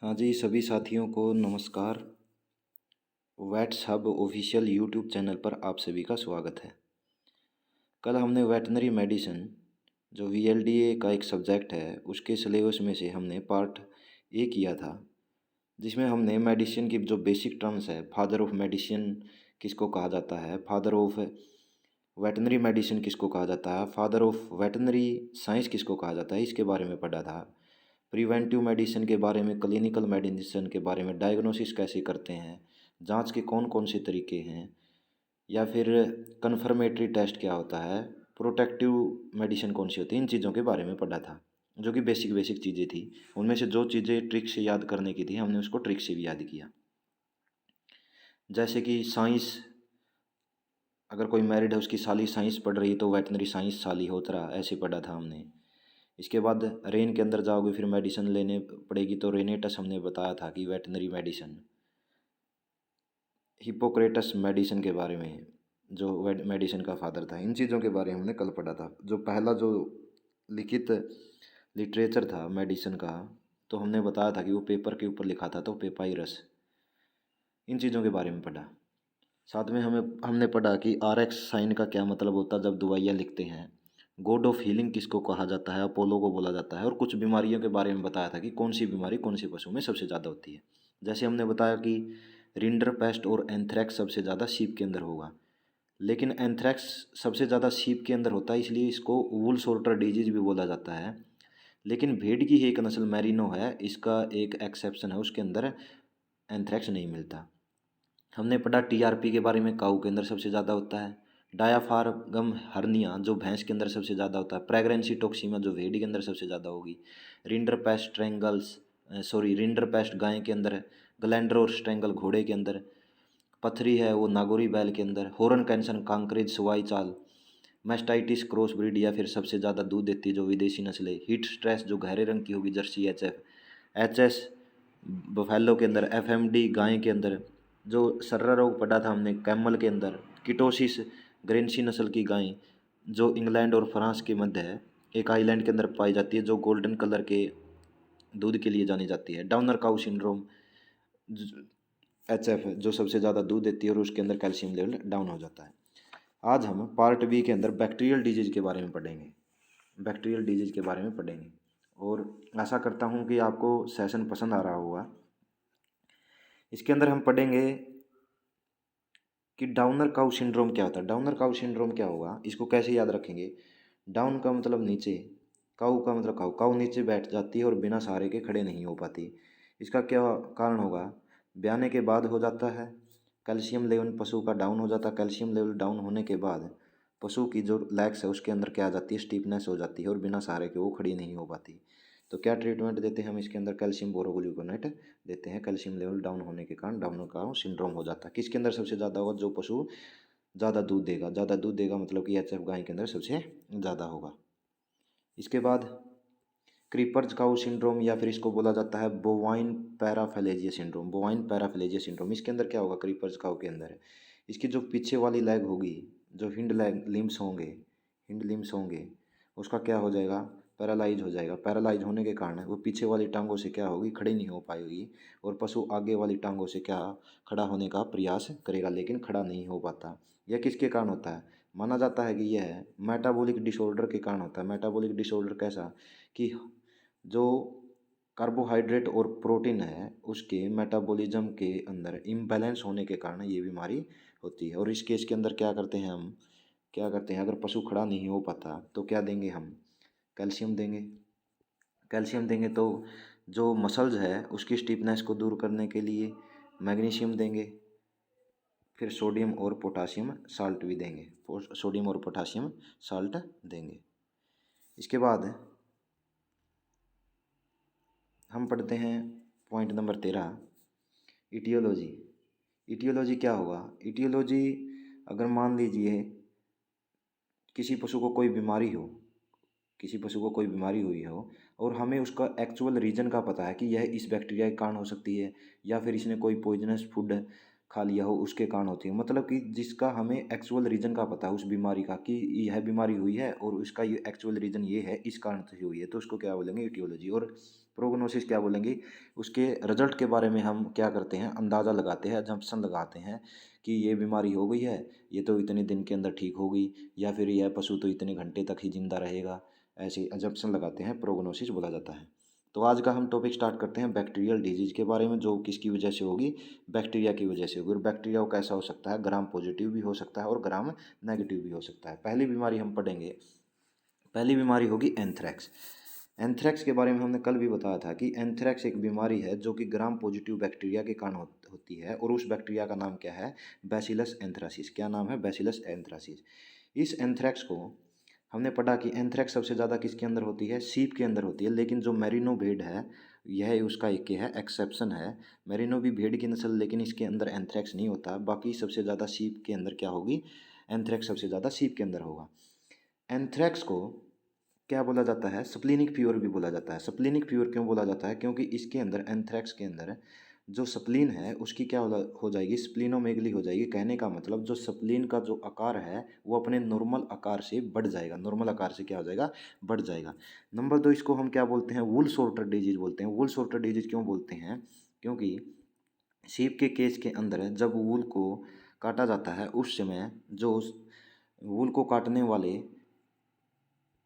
हाँ जी, सभी साथियों को नमस्कार। Vets hub official YouTube channel पर आप सभी का स्वागत है। कल हमने वेटनरी मेडिसिन जो वीएलडीए का एक सब्जेक्ट है उसके सिलेबस में से हमने पार्ट ए किया था, जिसमें हमने मेडिसिन की जो बेसिक टर्म्स है, फादर ऑफ मेडिसिन किसको कहा जाता है, फादर ऑफ वेटनरी मेडिसिन किसको कहा जाता है, फादर ऑफ वेटनरी साइंस किसको कहा जाता है, इसके बारे में पढ़ा था। प्रिवेंटिव मेडिसिन के बारे में, क्लिनिकल मेडिसिन के बारे में, डायग्नोसिस कैसे करते हैं, जांच के कौन कौन से तरीके हैं, या फिर कन्फर्मेटरी टेस्ट क्या होता है, प्रोटेक्टिव मेडिसिन कौन सी होती है, इन चीज़ों के बारे में पढ़ा था, जो कि बेसिक बेसिक चीज़ें थी। उनमें से जो चीज़ें ट्रिक से याद करने की थी हमने उसको ट्रिक से भी याद किया। जैसे कि साइंस, अगर कोई मैरिड है उसकी साली साइंस पढ़ रही है तो वेटनरी साइंस साली होतरा, ऐसे पढ़ा था हमने। इसके बाद रेन के अंदर जाओगे फिर मेडिसिन लेने पड़ेगी, तो रेनेटस हमने बताया था कि वेटनरी मेडिसिन। हिपोक्रेटस मेडिसिन के बारे में, जो मेडिसिन का फादर था, इन चीज़ों के बारे में हमने कल पढ़ा था। जो पहला जो लिखित लिटरेचर था मेडिसिन का, तो हमने बताया था कि वो पेपर के ऊपर लिखा था, तो पेपाइरस। इन चीज़ों के बारे में पढ़ा। साथ में हमने पढ़ा कि RX साइन का क्या मतलब होता है जब दवाइयाँ लिखते हैं। गॉड ऑफ हीलिंग किसको कहा जाता है, अपोलो को बोला जाता है। और कुछ बीमारियों के बारे में बताया था कि कौन सी बीमारी कौन सी पशु में सबसे ज़्यादा होती है। जैसे हमने बताया कि रिंडर पेस्ट और एंथ्रेक्स सबसे ज़्यादा सीप के अंदर होगा, लेकिन एंथ्रेक्स सबसे ज़्यादा सीप के अंदर होता है, इसलिए इसको वूल सॉर्टर डिजीज भी बोला जाता है। लेकिन भेड़ की ही एक नस्ल मैरिनो है, इसका एक एक्सेप्शन है, उसके अंदर एंथ्रेक्स नहीं मिलता। हमने पढ़ा TRP के बारे में, काऊ के अंदर सबसे ज़्यादा होता है। डायाफारगम हर्निया जो भैंस के अंदर सबसे ज़्यादा होता है। प्रेगनेंसी टॉक्सिमा जो भेड़ के अंदर सबसे ज़्यादा होगी। रिंडर पेस्ट गाय के अंदर। ग्लैंडर और स्ट्रेंगल घोड़े के अंदर। पथरी है वो नागोरी बैल के अंदर। हॉर्न कैंसर कांकरेज सवाई चाल। मैस्टाइटिस क्रॉस ब्रीड या फिर सबसे ज़्यादा दूध देती है जो विदेशी नस्लें। हीट स्ट्रेस जो गहरे रंग की होगी, जर्सी HS बफेलो के अंदर। FMD गाय के अंदर। जो सर्रा रोग पढ़ा था हमने कैमल के अंदर। किटोसिस ग्रेन्सी नस्ल की गाय जो इंग्लैंड और फ्रांस के मध्य है, एक आइलैंड के अंदर पाई जाती है, जो गोल्डन कलर के दूध के लिए जानी जाती है। डाउनर काउ सिंड्रोम HF जो सबसे ज़्यादा दूध देती है और उसके अंदर कैल्शियम लेवल डाउन हो जाता है। आज हम पार्ट बी के अंदर बैक्टीरियल डिजीज़ के बारे में पढ़ेंगे। बैक्टीरियल डिजीज़ के बारे में पढ़ेंगे और आशा करता हूँ कि आपको सेशन पसंद आ रहा होगा। इसके अंदर हम पढ़ेंगे कि डाउनर काउ सिंड्रोम क्या होता है। डाउनर काउ सिंड्रोम क्या होगा, इसको कैसे याद रखेंगे। डाउन का मतलब नीचे, काउ का मतलब काउ। काउ नीचे बैठ जाती है और बिना सहारे के खड़े नहीं हो पाती। इसका क्या कारण होगा, ब्याने के बाद हो जाता है। कैल्शियम लेवल पशु का डाउन हो जाता है। कैल्शियम लेवल डाउन होने के बाद पशु की जो लेग्स है उसके अंदर क्या आ जाती है, स्टीफनेस हो जाती है और बिना सहारे के वो खड़ी नहीं हो पाती। तो क्या ट्रीटमेंट देते हैं हम इसके अंदर, कैल्शियम बोरोग्लूकोनेट देते हैं। कैल्शियम लेवल डाउन होने के कारण डाउन का सिंड्रोम हो जाता है। किसके अंदर सबसे ज़्यादा होगा, जो पशु ज़्यादा दूध देगा। ज़्यादा दूध देगा मतलब कि HF गाय के अंदर सबसे ज़्यादा होगा। इसके बाद क्रीपर्स काउ सिंड्रोम या फिर इसको बोला जाता है बोवाइन पैराफेलेजिया सिंड्रोम। बोवाइन पैराफेलेजिया सिंड्रोम इसके अंदर क्या होगा, क्रीपर्स काउ के अंदर इसकी जो पीछे वाली लेग होगी, जो हिंड लेग लिम्स होंगे, हिंड लिम्स होंगे, उसका क्या हो जाएगा, पैरालाइज हो जाएगा। पैरालाइज होने के कारण वो पीछे वाली टांगों से क्या होगी, खड़ी नहीं हो पाएगी और पशु आगे वाली टांगों से क्या खड़ा होने का प्रयास करेगा, लेकिन खड़ा नहीं हो पाता। यह किसके कारण होता है, माना जाता है कि यह मेटाबॉलिक डिसऑर्डर के कारण होता है। मेटाबॉलिक डिसऑर्डर कैसा, कि जो कार्बोहाइड्रेट और प्रोटीन है उसके मेटाबॉलिज्म के अंदर इम्बैलेंस होने के कारण ये बीमारी होती है। और इस केस के अंदर क्या करते हैं हम, क्या करते हैं, अगर पशु खड़ा नहीं हो पाता तो क्या देंगे हम, कैल्शियम देंगे। कैल्शियम देंगे तो जो मसल्स है उसकी स्टिफनेस को दूर करने के लिए मैग्नीशियम देंगे। फिर सोडियम और पोटासियम साल्ट भी देंगे, सोडियम और पोटासियम साल्ट देंगे। इसके बाद हम पढ़ते हैं पॉइंट नंबर 13, इटियोलॉजी। इटियोलॉजी क्या होगा, इटियोलॉजी अगर मान लीजिए किसी पशु को कोई बीमारी हो, किसी पशु को कोई बीमारी हुई हो और हमें उसका एक्चुअल रीज़न का पता है कि यह इस बैक्टीरिया के कारण हो सकती है, या फिर इसने कोई पॉइजनस फूड खा लिया हो उसके कारण होती है। मतलब कि जिसका हमें एक्चुअल रीज़न का पता है उस बीमारी का कि यह बीमारी हुई है और उसका ये एक्चुअल रीज़न ये है, इस कारण से हुई है, तो उसको क्या बोलेंगे, ईटियोलॉजी। और प्रोग्नोसिस क्या बोलेंगे, उसके रिजल्ट के बारे में हम क्या करते हैं, अंदाज़ा लगाते हैं, अजम्पशन लगाते हैं कि ये बीमारी हो गई है, ये तो इतने दिन के अंदर ठीक होगी, या फिर यह पशु तो इतने घंटे तक ही जिंदा रहेगा, ऐसे अजम्पशन लगाते हैं, प्रोग्नोसिस बोला जाता है। तो आज का हम टॉपिक स्टार्ट करते हैं बैक्टीरियल डिजीज के बारे में, जो किसकी वजह से होगी, बैक्टीरिया की वजह से होगी। और बैक्टीरिया वो कैसा हो सकता है, ग्राम पॉजिटिव भी हो सकता है और ग्राम नेगेटिव भी हो सकता है। पहली बीमारी हम पढ़ेंगे, पहली बीमारी होगी एंथ्रेक्स। एंथ्रेक्स के बारे में हमने कल भी बताया था कि एंथ्रेक्स एक बीमारी है जो कि ग्राम पॉजिटिव बैक्टीरिया के कारण होती है, और उस बैक्टीरिया का नाम क्या है, बैसिलस एंथ्रासिस। क्या नाम है, बैसिलस एंथ्रासिस। इस एंथ्रेक्स को हमने पढ़ा कि एंथ्रेक्स सबसे ज़्यादा किसके अंदर होती है, सीप के अंदर होती है, लेकिन जो मेरिनो भेड़ है यह उसका एक है, एक्सेप्शन है। मेरिनो भी भेड़ की नस्ल, लेकिन इसके अंदर एंथ्रेक्स नहीं होता। बाकी सबसे ज़्यादा सीप के अंदर क्या होगी, एंथ्रेक्स सबसे ज़्यादा सीप के अंदर होगा। एंथ्रेक्स को क्या बोला जाता है, स्प्लिनिक फीवर भी बोला जाता है। स्प्लिनिक फीवर क्यों बोला जाता है, क्योंकि इसके अंदर, एंथ्रेक्स के अंदर जो स्प्लीन है उसकी क्या हो जाएगी, स्प्लिनोमेगली हो जाएगी। कहने का मतलब जो स्प्लीन का जो आकार है वो अपने नॉर्मल आकार से बढ़ जाएगा, नॉर्मल आकार से क्या हो जाएगा, बढ़ जाएगा। नंबर 2, इसको हम क्या बोलते हैं, वुल सॉर्टर डिजीज बोलते हैं। वुल सॉर्टर डिजीज क्यों बोलते हैं, क्योंकि सीप के केज के अंदर जब वूल को काटा जाता है उस समय जो वूल को काटने वाले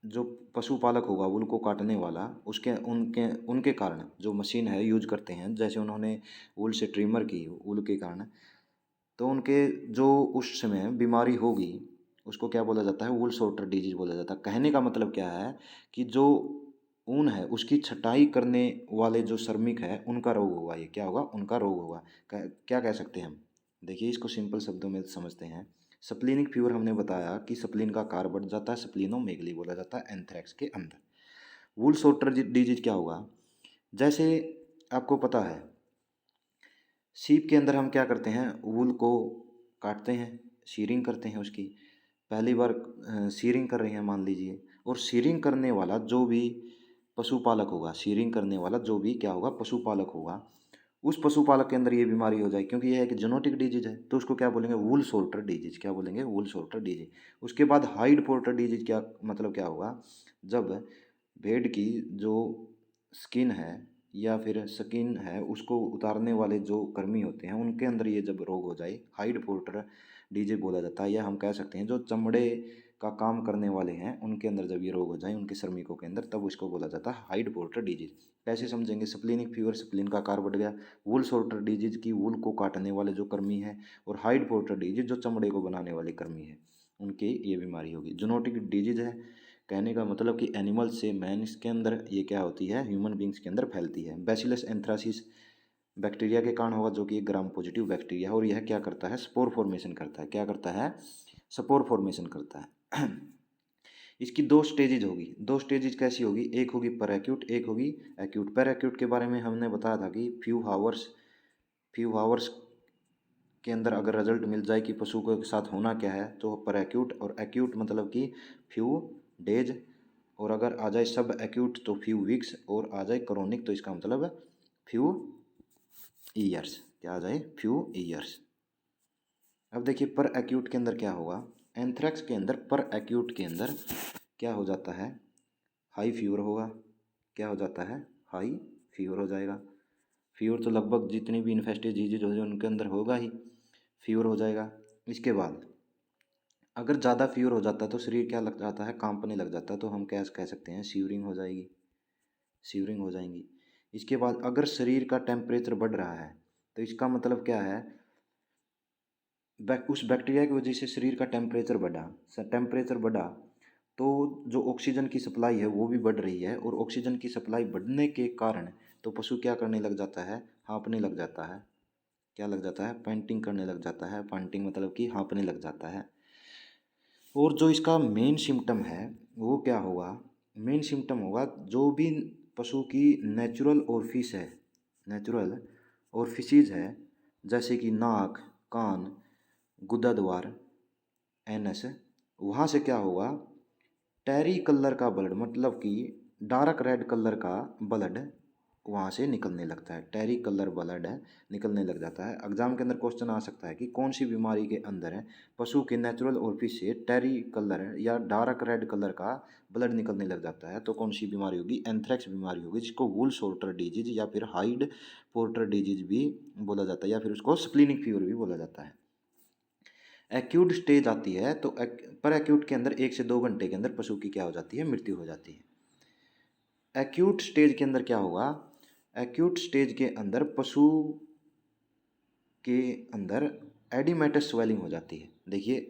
जो पशुपालक होगा, वूल को काटने वाला, उसके उनके उनके कारण जो मशीन है यूज करते हैं, जैसे उन्होंने वूल से ट्रिमर की वूल के कारण, तो उनके जो उस समय बीमारी होगी उसको क्या बोला जाता है, वूल सॉर्टर डिजीज बोला जाता है। कहने का मतलब क्या है कि जो ऊन है उसकी छटाई करने वाले जो श्रमिक है उनका रोग होगा, ये क्या होगा, उनका रोग होगा। क्या कह सकते हैं हम, देखिए इसको सिंपल शब्दों में समझते हैं। स्प्लिनिक फीवर हमने बताया कि स्प्लिन का आकार बढ़ जाता है, स्प्लिनोमेगली बोला जाता है एंथ्रेक्स के अंदर। वूल सॉर्टर डिजीज क्या होगा, जैसे आपको पता है सीप के अंदर हम क्या करते हैं, वूल को काटते हैं, शीरिंग करते हैं उसकी। पहली बार शीरिंग कर रहे हैं मान लीजिए, और शीरिंग करने वाला जो भी पशुपालक होगा, शीरिंग करने वाला जो भी क्या होगा, पशुपालक होगा, उस पशुपालक के अंदर ये बीमारी हो जाए, क्योंकि यह एक जेनेटिक डिजीज है, तो उसको क्या बोलेंगे, वूल सॉर्टर डिजीज। क्या बोलेंगे, वूल सॉर्टर डिजीज। उसके बाद हाइड पोर्टर डिजीज, क्या मतलब क्या होगा, जब भेड़ की जो स्किन है या फिर स्किन है उसको उतारने वाले जो कर्मी होते हैं उनके अंदर ये जब रोग हो जाए, हाइड पोर्टर डीजे बोला जाता है। या हम कह सकते हैं जो चमड़े का काम करने वाले हैं उनके अंदर जब ये रोग हो जाए, उनके श्रमिकों के अंदर, तब उसको बोला जाता है हाइड पोर्टर डिजीज। कैसे समझेंगे, स्प्लिनिक फीवर, स्प्लिन का आकार बढ़ गया, वूल सॉर्टर डिजीज की वूल को काटने वाले जो कर्मी है, और हाइड पोर्टर डिजीज जो चमड़े को बनाने वाले कर्मी है, उनके ये बीमारी होगी। जूनोटिक डिजीज है, कहने का मतलब कि एनिमल से मैन के अंदर ये क्या होती है, ह्यूमन बींग्स के अंदर फैलती है। बैसिलस एंथ्रासिस बैक्टीरिया के कारण होगा, जो कि एक ग्राम पॉजिटिव बैक्टीरिया है, और यह क्या करता है, स्पोर फॉर्मेशन करता है। क्या करता है, स्पोर फॉर्मेशन करता है। इसकी दो स्टेजेज होगी। दो स्टेजेज कैसी होगी, एक होगी पर एक्यूट, एक होगी एक्यूट। पर एक्यूट के बारे में हमने बताया था कि फ्यू हावर्स के अंदर अगर रिजल्ट मिल जाए कि पशु के साथ होना क्या है, तो पर एक्यूट। और एक्यूट मतलब कि फ्यू डेज, और अगर आ जाए सब एक्यूट तो फ्यू वीक्स, और आ जाए क्रोनिक तो इसका मतलब फ्यू ईयर्स। क्या आ जाए, फ्यू ईयर्स। अब देखिए पर एक्यूट के अंदर क्या होगा, एंथ्रेक्स के अंदर पर एक्यूट के अंदर क्या हो जाता है, हाई फीवर होगा। क्या हो जाता है, हाई फीवर हो जाएगा। फीवर तो लगभग जितनी भी इन्फेक्टिव डिजीज हो जाए उनके अंदर होगा ही, फीवर हो जाएगा। इसके बाद अगर ज़्यादा फीवर हो जाता है तो शरीर क्या लग जाता है, कांपने लग जाता है, तो हम क्या कह सकते हैं, सीवरिंग हो जाएगी, सीवरिंग हो जाएंगी। इसके बाद अगर शरीर का टेम्परेचर बढ़ रहा है तो इसका मतलब क्या है, उस बैक्टीरिया की वजह से शरीर का टेम्परेचर बढ़ा, टेम्परेचर बढ़ा तो जो ऑक्सीजन की सप्लाई है वो भी बढ़ रही है, और ऑक्सीजन की सप्लाई बढ़ने के कारण तो पशु क्या करने लग जाता है, हाँफने लग जाता है। क्या लग जाता है, पैंटिंग करने लग जाता है। पैंटिंग मतलब कि हाँफने लग जाता है। और जो इसका मेन सिम्टम है वो क्या होगा, मेन सिम्टम होगा जो भी पशु की नेचुरल ओरिफिस है, नेचुरल ओरिफिसेज है, जैसे कि नाक, कान, गुदा द्वार, एनस, वहाँ से क्या होगा, टेरी कलर का ब्लड, मतलब कि डार्क रेड कलर का ब्लड वहाँ से निकलने लगता है, टेरी कलर ब्लड है निकलने लग जाता है। एग्जाम के अंदर क्वेश्चन आ सकता है कि कौन सी बीमारी के अंदर है पशु के नेचुरल ओरिफिस से टेरी कलर है या डार्क रेड कलर का ब्लड निकलने लग जाता है, तो कौन सी बीमारी होगी? एंथ्रेक्स बीमारी होगी, जिसको वूल शॉर्टर डिजीज या फिर हाइड पोर्टर डिजीज भी बोला जाता है, या फिर उसको स्प्लिनिक फीवर भी बोला जाता है। एक्यूट स्टेज आती है तो पर एक्यूट के अंदर 1 से 2 घंटे के अंदर पशु की क्या हो जाती है? मृत्यु हो जाती है। एक्यूट स्टेज के अंदर क्या होगा? एक्यूट स्टेज के अंदर पशु के अंदर एडिमेटस स्वेलिंग हो जाती है। देखिए,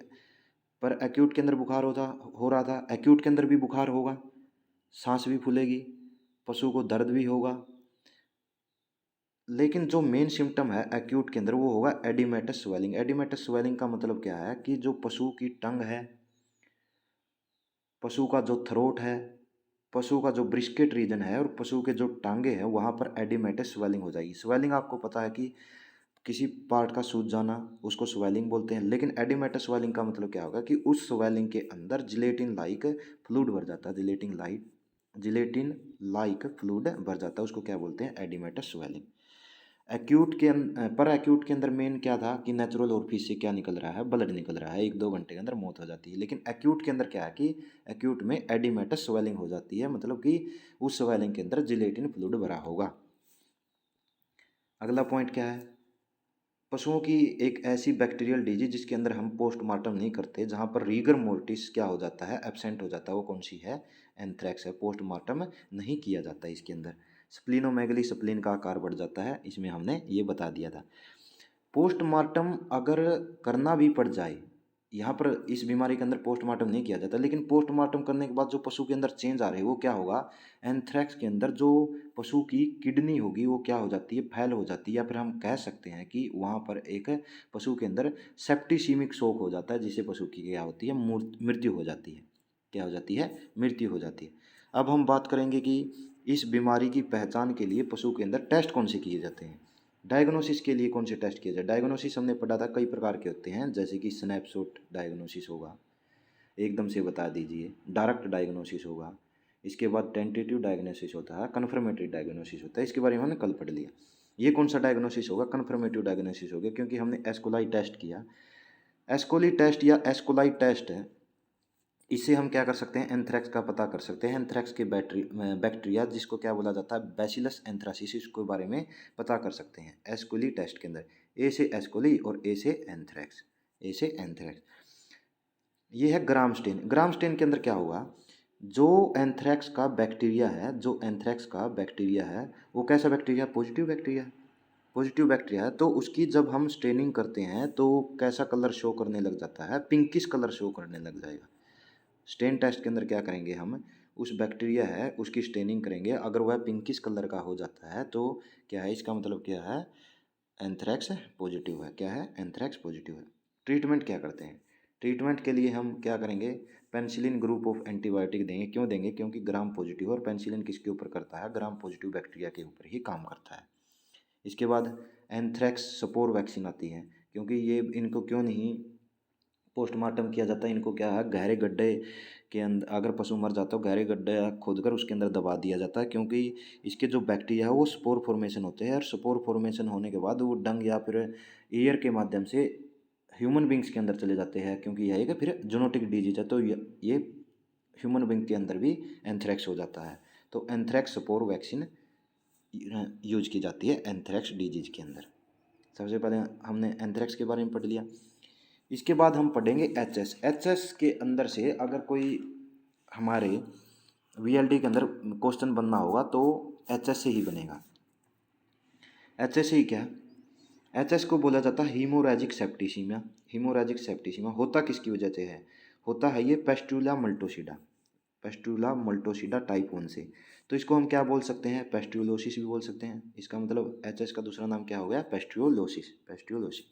पर एक्यूट के अंदर बुखार हो रहा था, एक्यूट के अंदर भी बुखार होगा, सांस भी फूलेगी, पशु को दर्द भी होगा, लेकिन जो मेन सिम्टम है एक्यूट के अंदर वो होगा एडिमेटस स्वेलिंग। एडिमेटस स्वेलिंग का मतलब क्या है कि जो पशु की टंग है, पशु का जो थ्रोट है, पशु का जो ब्रिस्केट रीजन है और पशु के जो टांगे हैं वहाँ पर एडिमेटस स्वेलिंग हो जाएगी। स्वेलिंग आपको पता है कि किसी पार्ट का सूज जाना, उसको स्वेलिंग बोलते हैं, लेकिन एडिमेटस स्वेलिंग का मतलब क्या होगा कि उस स्वेलिंग के अंदर जिलेटिन लाइक फ्लूइड भर जाता है, जिलेटिन लाइक फ्लूइड भर जाता है, उसको क्या बोलते हैं? Oedematous swelling. पर एक्यूट के अंदर मेन क्या था कि नेचुरल ओरिफिस से क्या निकल रहा है? ब्लड निकल रहा है, 1-2 घंटे के अंदर मौत हो जाती है। लेकिन एक्यूट के अंदर क्या है कि एक्यूट में एडिमेटस स्वेलिंग हो जाती है, मतलब कि उस स्वेलिंग के अंदर जिलेटिन फ्लूइड भरा होगा। अगला पॉइंट क्या है? पशुओं की एक ऐसी बैक्टीरियल डिजीज जिसके अंदर हम पोस्टमार्टम नहीं करते, जहाँ पर रीगर मोर्टिस क्या हो जाता है? एब्सेंट हो जाता है, वो कौन सी है? एंथ्रेक्स है। पोस्टमार्टम नहीं किया जाता है इसके अंदर। स्प्लिनोमेगली, स्प्लिन का आकार बढ़ जाता है, इसमें हमने ये बता दिया था। पोस्टमार्टम अगर करना भी पड़ जाए, यहाँ पर इस बीमारी के अंदर पोस्टमार्टम नहीं किया जाता, लेकिन पोस्टमार्टम करने के बाद जो पशु के अंदर चेंज आ रहे हैं वो क्या होगा? एंथ्रेक्स के अंदर जो पशु की किडनी होगी वो क्या हो जाती है? फेल हो जाती है, या फिर हम कह सकते हैं कि वहाँ पर एक पशु के अंदर सेप्टिसीमिक शोक हो जाता है, जिससे पशु की क्या होती है? मृत्यु हो जाती है। क्या हो जाती है? मृत्यु हो जाती है। अब हम बात करेंगे कि इस बीमारी की पहचान के लिए पशु के अंदर टेस्ट कौन से किए जाते हैं। डायग्नोसिस के लिए कौन से टेस्ट किए जाए? डायग्नोसिस हमने पढ़ा था कई प्रकार के होते हैं, जैसे कि स्नैपशॉट डायग्नोसिस होगा, एकदम से बता दीजिए, डायरेक्ट डायग्नोसिस होगा, इसके बाद टेंटेटिव डायग्नोसिस होता है, कन्फर्मेटरी डायग्नोसिस होता है, इसके बारे में हमने कल पढ़ लिया। ये कौन सा डायग्नोसिस होगा? कन्फर्मेटिव डायग्नोसिस हो गया, क्योंकि हमने एस्कोलाई टेस्ट किया। एस्कोली टेस्ट या एस्कोलाई टेस्ट है, इससे हम क्या कर सकते हैं? एंथ्रेक्स का पता कर सकते हैं। एंथ्रेक्स के बैक्टीरिया जिसको क्या बोला जाता है? बैसिलस एंथ्रासिस, इसके बारे में पता कर सकते हैं एस्कोली टेस्ट के अंदर। ए से एस्कोली और ए से एंथ्रेक्स, ए से एंथ्रेक्स। ये है ग्राम स्टेन। ग्राम स्टेन के अंदर क्या हुआ? जो एंथ्रेक्स का बैक्टीरिया है, जो एंथ्रेक्स का बैक्टीरिया है वो कैसा bacteria? Positive bacteria, positive bacteria है। तो उसकी जब हम स्टेनिंग करते हैं तो कैसा कलर शो करने लग जाता है? पिंकिश कलर शो करने लग जाएगा। स्टेन टेस्ट के अंदर क्या करेंगे हम? उस बैक्टीरिया है उसकी स्टेनिंग करेंगे, अगर वह पिंकिश कलर का हो जाता है तो क्या है? इसका मतलब क्या है? एंथ्रेक्स पॉजिटिव है। क्या है? एंथ्रेक्स पॉजिटिव है। ट्रीटमेंट क्या करते हैं? ट्रीटमेंट के लिए हम क्या करेंगे? पेनिसिलिन ग्रुप ऑफ एंटीबायोटिक देंगे। क्यों देंगे? क्योंकि ग्राम पॉजिटिव, और पेनिसिलिन किसके ऊपर करता है? ग्राम पॉजिटिव बैक्टीरिया के ऊपर ही काम करता है। इसके बाद एंथ्रेक्स स्पोर वैक्सीन आती है, क्योंकि ये इनको क्यों नहीं पोस्टमार्टम किया जाता है? इनको क्या है? गहरे गड्ढे के अंदर अगर पशु मर जाता है, गहरे गड्ढे खोदकर उसके अंदर दबा दिया जाता है, क्योंकि इसके जो बैक्टीरिया है वो स्पोर फॉर्मेशन होते हैं, और स्पोर फॉर्मेशन होने के बाद वो डंग या फिर एयर के माध्यम से ह्यूमन बींग्स के अंदर चले जाते हैं, क्योंकि यह एक फिर जोनोटिक डिजीज है, तो ये ह्यूमन बींग के अंदर भी एंथ्रेक्स हो जाता है। तो एंथ्रेक्स स्पोर वैक्सीन यूज की जाती है एंथ्रेक्स डिजीज के अंदर। सबसे पहले हमने एंथ्रेक्स के बारे में पढ़ लिया। इसके बाद हम पढ़ेंगे एचएस। एचएस के अंदर से अगर कोई हमारे वीएलडी के अंदर क्वेश्चन बनना होगा तो एचएस से ही बनेगा। एचएस ही क्या? एचएस को बोला जाता है हीमोरेजिक सेप्टिसीमिया। हीमोरेजिक सेप्टिसीमिया होता किसकी वजह से है? होता है ये पेस्ट्यूला मल्टोसिडा, पेस्ट्यूला मल्टोसिडा टाइप 1 से। तो इसको हम क्या बोल सकते हैं? पेस्ट्यूलोसिस भी बोल सकते हैं। इसका मतलब एचएस का दूसरा नाम क्या हो गया? पेस्ट्यूलोसिस, पेस्ट्यूलोसिस।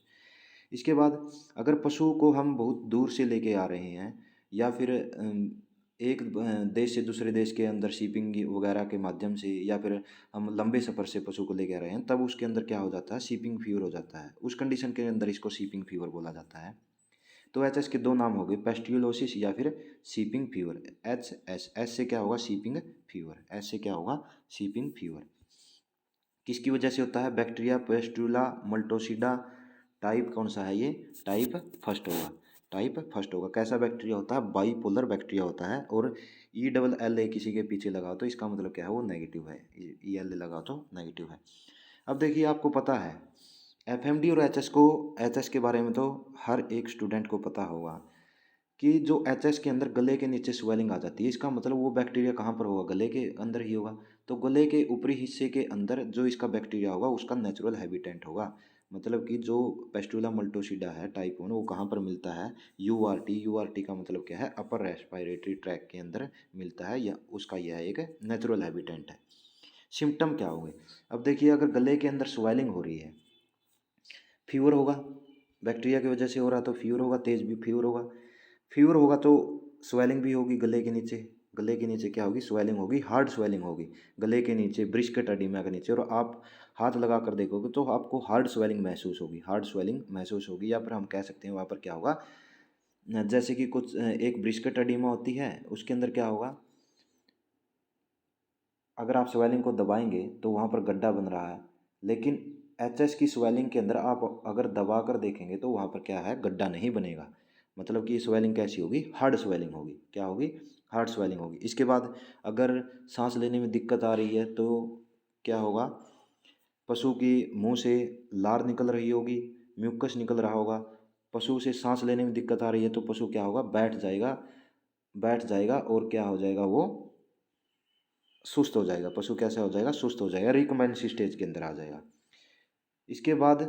इसके बाद अगर पशु को हम बहुत दूर से लेके आ रहे हैं, या फिर एक देश से दूसरे देश के अंदर शिपिंग वगैरह के माध्यम से, या फिर हम लंबे सफ़र से पशु को लेके आ रहे हैं, तब उसके अंदर क्या हो जाता है? शिपिंग फीवर हो जाता है। उस कंडीशन के अंदर इसको शिपिंग फीवर बोला जाता है। तो एच एस के दो नाम हो गए, पेस्ट्यूलोसिस या फिर shipping fever. H S, S से क्या होगा? शिपिंग फीवर, एस से क्या होगा? Shipping fever. किसकी वजह से होता है? Bacteria पेस्टुला multocida. टाइप कौन सा है ये? टाइप फर्स्ट होगा। टाइप फर्स्ट होगा। कैसा बैक्टीरिया होता है? बाईपोलर बैक्टीरिया होता है। और ELLA किसी के पीछे लगाओ तो इसका मतलब क्या है? वो नेगेटिव है। ELA लगाओ तो नेगेटिव है। अब देखिए, आपको पता है FMD और HS के बारे में तो हर एक स्टूडेंट को पता होगा कि जो HS के अंदर गले के नीचे स्वेलिंग आ जाती है, इसका मतलब वो बैक्टीरिया कहाँ पर होगा? गले के अंदर ही होगा। तो गले के ऊपरी हिस्से के अंदर जो इसका बैक्टीरिया होगा उसका नेचुरल हैबिटेंट होगा। मतलब कि जो पेस्टुला मल्टोसिडा है टाइप 1, वो कहाँ पर मिलता है? URT का मतलब क्या है? अपर रेस्पिरेटरी ट्रैक के अंदर मिलता है, या उसका यह एक नेचुरल हैबिटेंट है। सिम्टम क्या होंगे? अब देखिए, अगर गले के अंदर स्वेलिंग हो रही है, फीवर होगा। बैक्टीरिया की वजह से हो रहा तो फीवर होगा, तेज भी फीवर होगा। फीवर होगा तो स्वेलिंग भी होगी गले के नीचे। गले के नीचे क्या होगी? स्वेलिंग होगी, हार्ड स्वेलिंग होगी गले के नीचे, ब्रिस्केट एडिमा के नीचे। और आप हाथ लगा कर देखोगे तो आपको हार्ड स्वेलिंग महसूस होगी, हार्ड स्वेलिंग महसूस होगी। या फिर हम कह सकते हैं वहाँ पर क्या होगा, जैसे कि कुछ एक ब्रिस्केट एडिमा होती है, उसके अंदर क्या होगा, अगर आप स्वेलिंग को दबाएंगे तो वहाँ पर गड्ढा बन रहा है। लेकिन HS की स्वेलिंग के अंदर आप अगर दबा कर देखेंगे तो वहाँ पर क्या है? गड्ढा नहीं बनेगा। मतलब कि स्वेलिंग कैसी होगी? हार्ड स्वेलिंग होगी। क्या होगी? हार्ड स्वेलिंग होगी। इसके बाद अगर सांस लेने में दिक्कत आ रही है तो क्या होगा? पशु की मुंह से लार निकल रही होगी, म्यूकस निकल रहा होगा। पशु से सांस लेने में दिक्कत आ रही है तो पशु क्या होगा? बैठ जाएगा। बैठ जाएगा और क्या हो जाएगा? वो सुस्त हो जाएगा। पशु कैसा हो जाएगा? सुस्त हो जाएगा, रिकम्बाइनेंस स्टेज के अंदर आ जाएगा। इसके बाद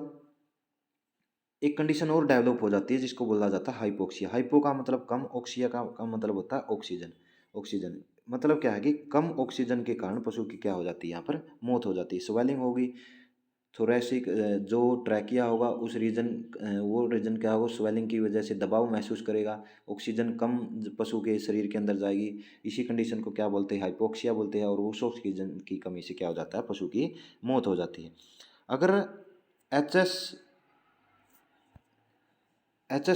एक कंडीशन और डेवलप हो जाती है जिसको बोला जाता है हाइपोक्सिया। हाइपो का मतलब कम, ऑक्सिया का मतलब होता है ऑक्सीजन। ऑक्सीजन मतलब क्या है कि कम ऑक्सीजन के कारण पशु की क्या हो जाती है? यहाँ पर मौत हो जाती है। स्वेलिंग होगी, थोरेसिक जो ट्रैकिया होगा उस रीजन, वो रीजन क्या होगा? स्वेलिंग की वजह से दबाव महसूस करेगा। ऑक्सीजन कम पशु के शरीर के अंदर जाएगी। इसी कंडीशन को क्या बोलते हैं? हाइपोक्सिया बोलते हैं। और उस ऑक्सीजन की कमी से क्या हो जाता है? पशु की मौत हो जाती है। अगर HS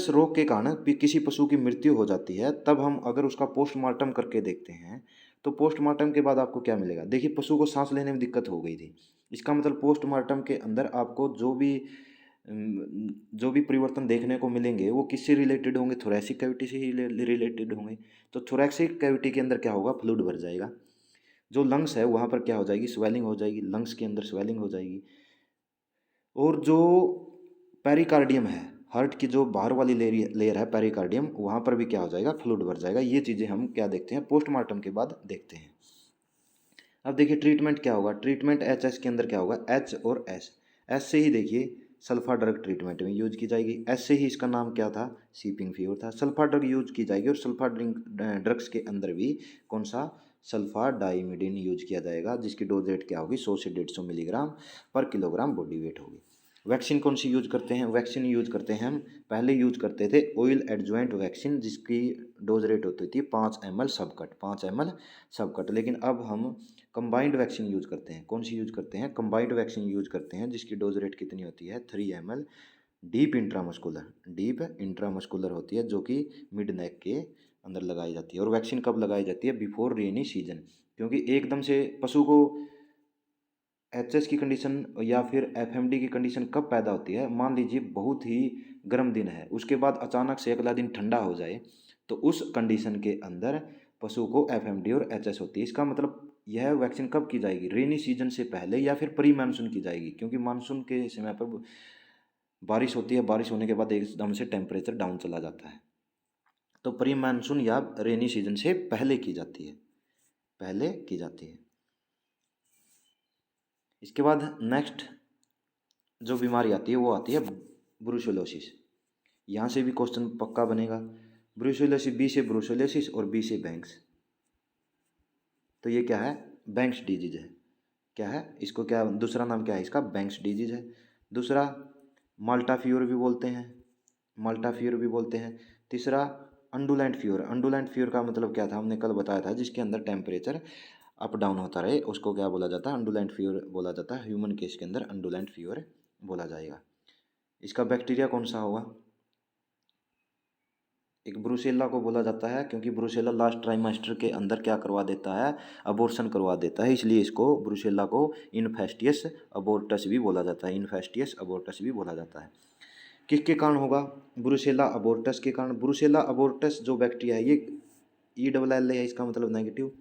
रोग के कारण किसी पशु की मृत्यु हो जाती है, तब हम अगर उसका पोस्टमार्टम करके देखते हैं तो पोस्टमार्टम के बाद आपको क्या मिलेगा? देखिए, पशु को सांस लेने में दिक्कत हो गई थी। इसका मतलब पोस्टमार्टम के अंदर आपको जो भी परिवर्तन देखने को मिलेंगे वो किससे रिलेटेड होंगे? थोरैसिक कैविटी से ही रिलेटेड होंगे। तो थोरैसिक कैविटी के अंदर क्या होगा? फ्लूइड भर जाएगा। जो लंग्स है वहाँ पर क्या हो जाएगी? स्वेलिंग हो जाएगी। लंग्स के अंदर स्वेलिंग हो जाएगी। और जो पेरिकार्डियम है, हार्ट की जो बाहर वाली लेयर है पेरिकार्डियम, वहाँ पर भी क्या हो जाएगा? फ्लूइड भर जाएगा। ये चीज़ें हम क्या देखते हैं? पोस्टमार्टम के बाद देखते हैं। अब देखिए, ट्रीटमेंट क्या होगा? ट्रीटमेंट HS के अंदर क्या होगा? H और S से ही देखिए सल्फा ड्रग ट्रीटमेंट में यूज की जाएगी। S से ही इसका नाम क्या था? सीपिंग फीवर था। सल्फा ड्रग यूज की जाएगी। और सल्फा ड्रग्स के अंदर भी कौन सा? सल्फा डाइमिडिन यूज किया जाएगा, जिसकी डोज रेट क्या होगी? 100 से 150 मिलीग्राम पर किलोग्राम बॉडी वेट होगी। वैक्सीन कौन सी यूज करते हैं? वैक्सीन यूज करते हैं हम, पहले यूज करते थे ऑयल एडजुवेंट वैक्सीन, जिसकी डोज रेट होती थी 5 ml सब कट, 5 ml सब कट। लेकिन अब हम कंबाइंड वैक्सीन यूज करते हैं। कौन सी यूज करते हैं? कंबाइंड वैक्सीन यूज करते हैं, जिसकी डोज रेट कितनी होती है? 3 ml डीप इंट्रामस्कुलर होती है, जो कि मिड नेक के अंदर लगाई जाती है। और वैक्सीन कब लगाई जाती है? Before rainy season. क्योंकि एकदम से पशु को HS की कंडीशन या फिर FMD की कंडीशन कब पैदा होती है? मान लीजिए बहुत ही गर्म दिन है, उसके बाद अचानक से अगला दिन ठंडा हो जाए, तो उस कंडीशन के अंदर पशु को FMD और HS होती है। इसका मतलब यह वैक्सीन कब की जाएगी? रेनी सीजन से पहले या फिर प्री मानसून की जाएगी। क्योंकि मानसून के समय पर बारिश होती है, बारिश होने के बाद एकदम से टेम्परेचर डाउन चला जाता है। तो प्री मानसून या रेनी सीजन से पहले की जाती है, पहले की जाती है। इसके बाद नेक्स्ट जो बीमारी आती है वो आती है ब्रूसेलोसिस। यहाँ से भी क्वेश्चन पक्का बनेगा। ब्रूसेलोसिस, बी से ब्रूसेलोसिस और बी से बैंक्स। तो ये क्या है? बैंक्स डिजीज है। क्या है इसको? क्या दूसरा नाम क्या है इसका? बैंक्स डिजीज है। दूसरा माल्टा फीवर भी बोलते हैं, माल्टा फीवर भी बोलते हैं। तीसरा अंडुलेंट फीवर। अंडुलेंट फीवर का मतलब क्या था? हमने कल बताया था, जिसके अंदर टेम्परेचर अप डाउन होता रहे उसको क्या बोला जाता है? अंडुलेंट फीवर बोला जाता है। ह्यूमन केस के अंदर अंडुलेंट फीवर बोला जाएगा। इसका बैक्टीरिया कौन सा होगा? एक ब्रुसेल्ला को बोला जाता है क्योंकि ब्रुसेल्ला लास्ट ट्राइमेस्टर के अंदर क्या करवा देता है, अबॉर्शन करवा देता है, इसलिए इसको ब्रुसेल्ला को इन्फेस्टियस अबोर्टस भी बोला जाता है, इन्फेस्टियस अबोर्टस भी बोला जाता है। किसके कारण होगा, ब्रुसेल्ला अबोर्टस के कारण। ब्रुसेल्ला अबोर्टस जो बैक्टीरिया है ये ELL है, इसका मतलब नेगेटिव,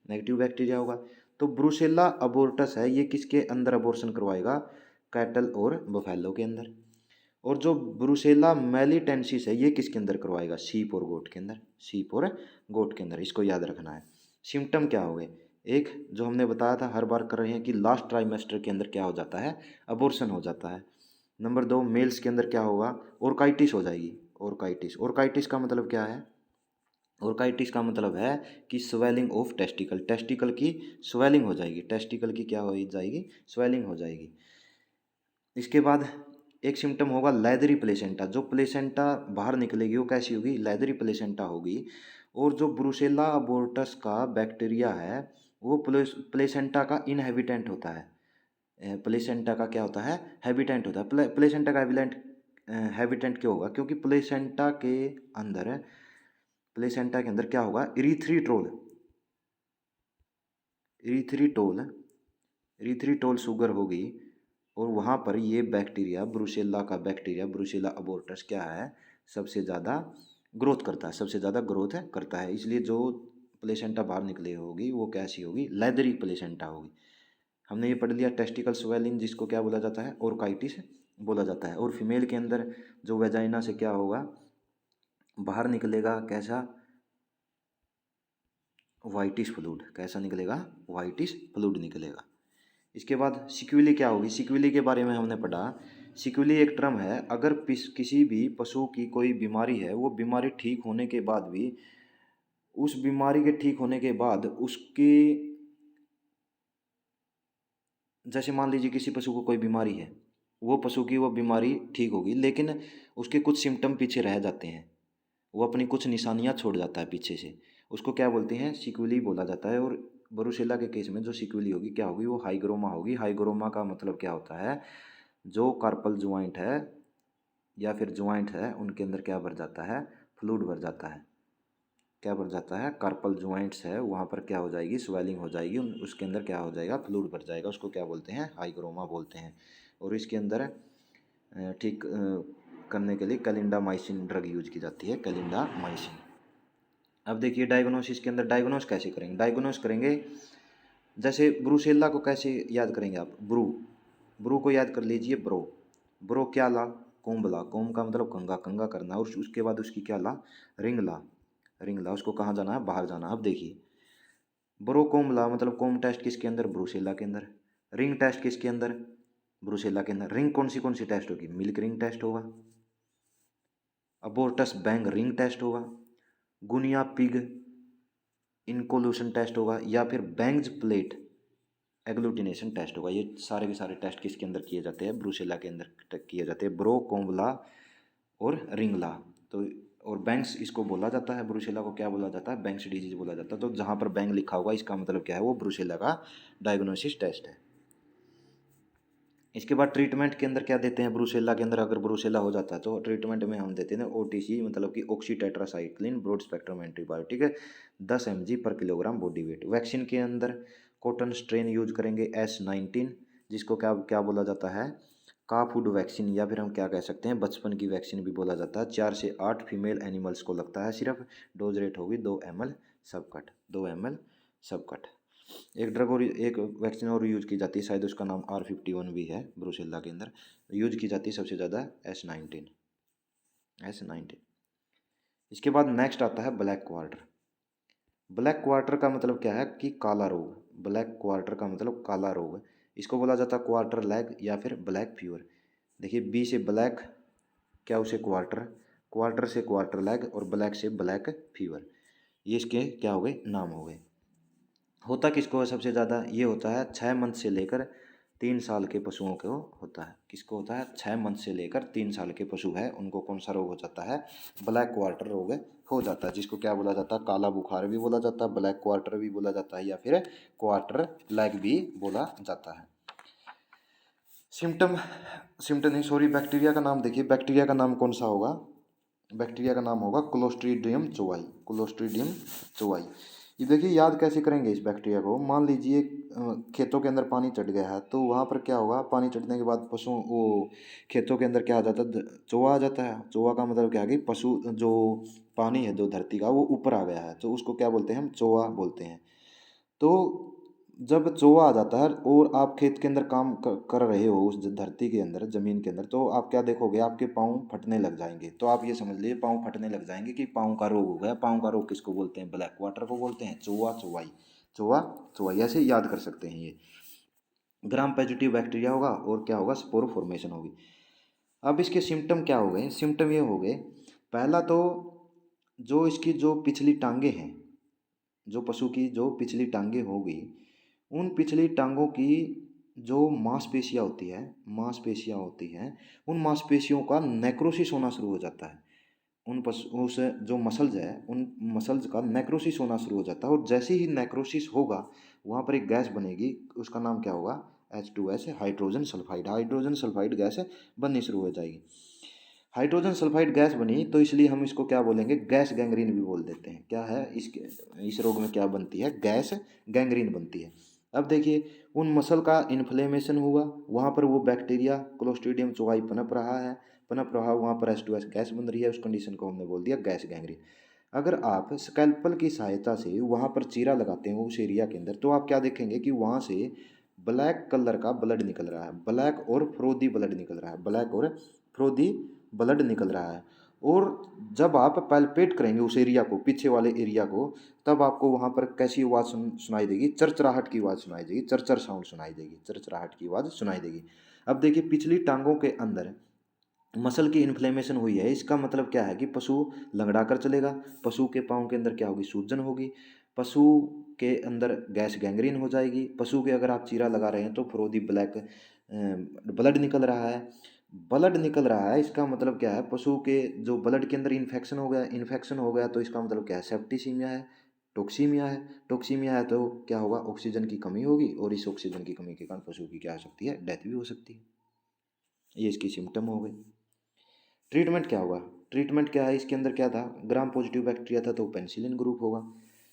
नेगेटिव बैक्टीरिया होगा। तो ब्रुसेल्ला अबोर्टस है ये किसके अंदर अबॉर्शन करवाएगा, कैटल और बफेलो के अंदर। और जो ब्रुसेल्ला मेलिटेंसिस है ये किसके अंदर करवाएगा, शीप और गोट के अंदर, शीप और गोट के अंदर, इसको याद रखना है। सिम्टम क्या हो गए, एक जो हमने बताया था हर बार कर रहे हैं कि लास्ट ट्राइमेस्टर के अंदर क्या हो जाता है, अबॉर्शन हो जाता है। नंबर 2, मेल्स के अंदर क्या होगा, ओरकाइटिस हो जाएगी, ओरकाइटिस। ओरकाइटिस का मतलब क्या है, ओरकाइटिस का मतलब है कि स्वेलिंग ऑफ टेस्टिकल, टेस्टिकल की स्वेलिंग हो जाएगी, टेस्टिकल की क्या हो जाएगी, स्वेलिंग हो जाएगी। इसके बाद एक सिम्टम होगा लेदरी प्लेसेंटा, जो प्लेसेंटा बाहर निकलेगी वो कैसी होगी, लेदरी प्लेसेंटा होगी। और जो ब्रुसेल्ला अबोर्टस का बैक्टीरिया है वो प्लेसेंटा का इनहेबिटेंट होता है। प्लेसेंटा का क्या होता है, हैबिटेंट होता है। प्लेसेंटा का हैबिटेंट क्यों होगा, क्योंकि प्लेसेंटा के अंदर क्या होगा, इरिथ्रिटोल, इरिथ्रिटोल, इरिथ्रिटोल शुगर होगी। और वहाँ पर ये बैक्टीरिया, ब्रुसेल्ला का बैक्टीरिया, ब्रुसेल्ला अबोर्टस क्या है, सबसे ज़्यादा ग्रोथ करता है, सबसे ज़्यादा ग्रोथ करता है। इसलिए जो प्लेसेंटा बाहर निकली होगी वो कैसी होगी, लेदरी प्लेसेंटा होगी। हमने ये पढ़ लिया टेस्टिकल स्वेलिंग जिसको क्या बोला जाता है, ओरकाइटिस बोला जाता है। और फीमेल के अंदर जो वेजाइना से क्या होगा, बाहर निकलेगा कैसा, वाइटिश फ्लूइड, कैसा निकलेगा, वाइटिश फ्लूइड निकलेगा। इसके बाद सिक्विली क्या होगी, सिक्विली के बारे में हमने पढ़ा। सिक्विली एक टर्म है, अगर किसी भी पशु की कोई बीमारी है, वो बीमारी ठीक होने के बाद भी, उस बीमारी के ठीक होने के बाद उसकी, जैसे मान लीजिए किसी पशु को कोई बीमारी है, वो पशु की वो बीमारी ठीक होगी लेकिन उसके कुछ सिम्टम पीछे रह जाते हैं, वो अपनी कुछ निशानियां छोड़ जाता है पीछे से, उसको क्या बोलते हैं, सिक्विली बोला जाता है। और ब्रुसेल्ला के केस में जो सिक्विली होगी क्या होगी, वो हाइग्रोमा होगी। हाइग्रोमा का मतलब क्या होता है, जो कार्पल ज्वाइंट है या फिर ज्वाइंट है उनके अंदर क्या भर जाता है, फ्लूइड भर जाता है। क्या भर जाता है, कार्पल ज्वाइंट्स है वहाँ पर क्या हो जाएगी, स्वेलिंग हो जाएगी, उसके अंदर क्या हो जाएगा, फ्लूइड भर जाएगा, उसको क्या बोलते हैं, हाइग्रोमा बोलते हैं। और इसके अंदर ठीक करने के लिए कैलिंडामाइसिन ड्रग यूज की जाती है, कैलिंडामाइसिन। अब देखिए डायग्नोसिस के अंदर डायग्नोस कैसे करेंगे, डायग्नोस करेंगे जैसे ब्रुसेल्ला को कैसे याद करेंगे आप, ब्रू, ब्रू को याद कर लीजिए, ब्रो, ब्रो क्या ला, कोम्ब ला, कोम्ब का मतलब कंगा, कंगा करना। और उसके बाद उसकी क्या ला, रिंग ला, रिंग ला, उसको कहाँ जाना है, बाहर जाना। अब देखिए ब्रो कोम्ब ला मतलब कोम्ब टेस्ट किसके अंदर, ब्रुसेल्ला के अंदर। रिंग टेस्ट किसके अंदर, ब्रुसेल्ला के अंदर। रिंग कौन सी टेस्ट होगी, मिल्क रिंग टेस्ट होगा। अबोर्टस बैंग रिंग टेस्ट होगा। गुनिया पिग इनकोल्यूशन टेस्ट होगा, या फिर बैंग्स प्लेट एग्लूटिनेशन टेस्ट होगा। ये सारे के सारे टेस्ट किसके अंदर किए जाते हैं, ब्रुसेल्ला के अंदर किए जाते हैं, ब्रो, कोम्बला और रिंगला। तो और बैंक्स इसको बोला जाता है, ब्रुसेल्ला को क्या बोला जाता है, बैंक्स डिजीज बोला जाता है। तो जहाँ पर बैंग लिखा होगा इसका मतलब क्या है, वो ब्रुसेल्ला का डायग्नोसिस टेस्ट है। इसके बाद ट्रीटमेंट के अंदर क्या देते हैं, ब्रुसेल्ला के अंदर अगर ब्रुसेल्ला हो जाता है तो ट्रीटमेंट में हम देते हैं OTC, मतलब कि oxytetracycline broad spectrum antibiotic है, 10 mg पर किलोग्राम बॉडी वेट। वैक्सीन के अंदर कॉटन स्ट्रेन यूज करेंगे S19, जिसको क्या क्या बोला जाता है, का फूड वैक्सीन, या फिर हम क्या कह सकते हैं, बचपन की वैक्सीन भी बोला जाता है। 4 से 8 फीमेल एनिमल्स को लगता है सिर्फ। डोज रेट होगी 2 ml सब कट, 2 ml सब कट। एक ड्रग और एक वैक्सीन और यूज की जाती है, शायद उसका नाम R51 भी है, ब्रुसेल्ला के अंदर यूज की जाती है सबसे ज़्यादा S19। इसके बाद नेक्स्ट आता है ब्लैक क्वार्टर। ब्लैक क्वार्टर का मतलब क्या है कि काला रोग, ब्लैक क्वार्टर का मतलब काला रोग। इसको बोला जाता है क्वार्टर लैग या फिर ब्लैक फीवर। देखिए बी से ब्लैक, क्या उसे क्वार्टर, क्वार्टर से क्वार्टर लैग और ब्लैक से ब्लैक फीवर, ये इसके क्या हो गए, नाम हो गए। होता किसको है सबसे ज़्यादा, ये होता है 6 मंथ से लेकर 3 साल के पशुओं को होता है। किसको होता है, 6 मंथ से लेकर 3 साल के पशु है उनको कौन सा रोग हो जाता है, ब्लैक क्वार्टर रोग हो जाता है, जिसको क्या बोला जाता है, काला बुखार भी बोला जाता है, ब्लैक क्वार्टर भी बोला जाता है, या फिर क्वार्टर लैग भी बोला जाता है। सिम्टम, सिम्टम नहीं सॉरी, बैक्टीरिया का नाम देखिए, बैक्टीरिया का नाम कौन सा होगा, बैक्टीरिया का नाम होगा क्लोस्ट्रीडियम चौवाई, क्लोस्ट्रीडियम चौवाई। ये देखिए याद कैसे करेंगे इस बैक्टीरिया को। मान लीजिए खेतों के अंदर पानी चढ़ गया है, तो वहाँ पर क्या होगा, पानी चढ़ने के बाद पशुओं वो खेतों के अंदर क्या आ जाता है, चौवा आ जाता है। चौवा का मतलब क्या है कि पशु जो पानी है जो धरती का वो ऊपर आ गया है, तो उसको क्या बोलते हैं, हम चौवा बोलते हैं। तो जब चौवा आ जाता है और आप खेत के अंदर काम कर रहे हो उस धरती के अंदर, जमीन के अंदर, तो आप क्या देखोगे, आपके पाँव फटने लग जाएंगे। तो आप ये समझ लीजिए पाँव फटने लग जाएंगे कि पाँव का रोग हो गया। पाँव का रोग किसको बोलते हैं, ब्लैक वाटर को बोलते हैं। चौवा चौवाई, चौवा चौवाई, ऐसे याद कर सकते हैं ये। ग्राम पॉजिटिव बैक्टीरिया होगा और क्या होगा, स्पोर फॉर्मेशन होगी। अब इसके सिम्टम क्या हो गए, सिम्टम ये हो गए, पहला तो जो इसकी जो पिछली टांगे हैं, जो पशु की जो पिछली टांगे होगी, उन पिछली टांगों की जो मांसपेशियाँ होती है, मांसपेशियाँ होती हैं, उन मांसपेशियों का नेक्रोसिस होना शुरू हो जाता है। उन पशु उस जो मसल्स है, उन मसल्स का नेक्रोसिस होना शुरू हो जाता है। और जैसे ही नेक्रोसिस होगा, वहाँ पर एक गैस बनेगी, उसका नाम क्या होगा, H2S, hydrogen sulphide. Hydrogen sulphide gas बननी शुरू हो जाएगी। हाइड्रोजन सल्फाइड गैस बनी तो इसलिए हम इसको क्या बोलेंगे, गैस गैंग्रीन भी बोल देते हैं। क्या है इसके, इस रोग में क्या बनती है, गैस गैंग्रीन बनती है। अब देखिए उन मसल का इन्फ्लेमेशन हुआ, वहाँ पर वो बैक्टीरिया क्लोस्ट्रीडियम चौवाई पनप रहा है, पनप रहा, वहाँ पर H2S गैस बन रही है, उस कंडीशन को हमने बोल दिया गैस गैंग्रीन। अगर आप स्कैल्पल की सहायता से वहाँ पर चीरा लगाते हो उस एरिया के अंदर, तो आप क्या देखेंगे कि वहाँ से ब्लैक कलर का ब्लड निकल रहा है, ब्लैक और फ्रोदी ब्लड निकल रहा है, ब्लैक और फ्रोदी ब्लड निकल रहा है। और जब आप पैल्पेट करेंगे उस एरिया को, पीछे वाले एरिया को, तब आपको वहाँ पर कैसी आवाज़ सुनाई देगी, चरचराहट की आवाज़ सुनाई देगी, चरचर साउंड सुनाई देगी, चरचराहट की आवाज़ सुनाई देगी। अब देखिए पिछली टांगों के अंदर मसल की इन्फ्लेमेशन हुई है, इसका मतलब क्या है कि पशु लंगड़ा कर चलेगा, पशु के पाँव के अंदर क्या होगी, सूजन होगी, पशु के अंदर गैस गैंग्रीन हो जाएगी, पशु के अगर आप चीरा लगा रहे हैं तो फ्रोदी ब्लैक ब्लड निकल रहा है, ब्लड निकल रहा है, इसका मतलब क्या है, पशु के जो ब्लड के अंदर इन्फेक्शन हो गया, इन्फेक्शन हो गया तो इसका मतलब क्या है, सेप्टिसीमिया है, टोक्सीमिया है। टोक्सीमिया है तो क्या होगा, ऑक्सीजन की कमी होगी, और इस ऑक्सीजन की कमी के कारण पशु की क्या हो सकती है, डेथ भी हो सकती है। ये इसकी सिम्टम हो गई। ट्रीटमेंट क्या होगा, ट्रीटमेंट क्या है, इसके अंदर क्या था, ग्राम पॉजिटिव बैक्टीरिया था तो पेनिसिलिन ग्रुप होगा।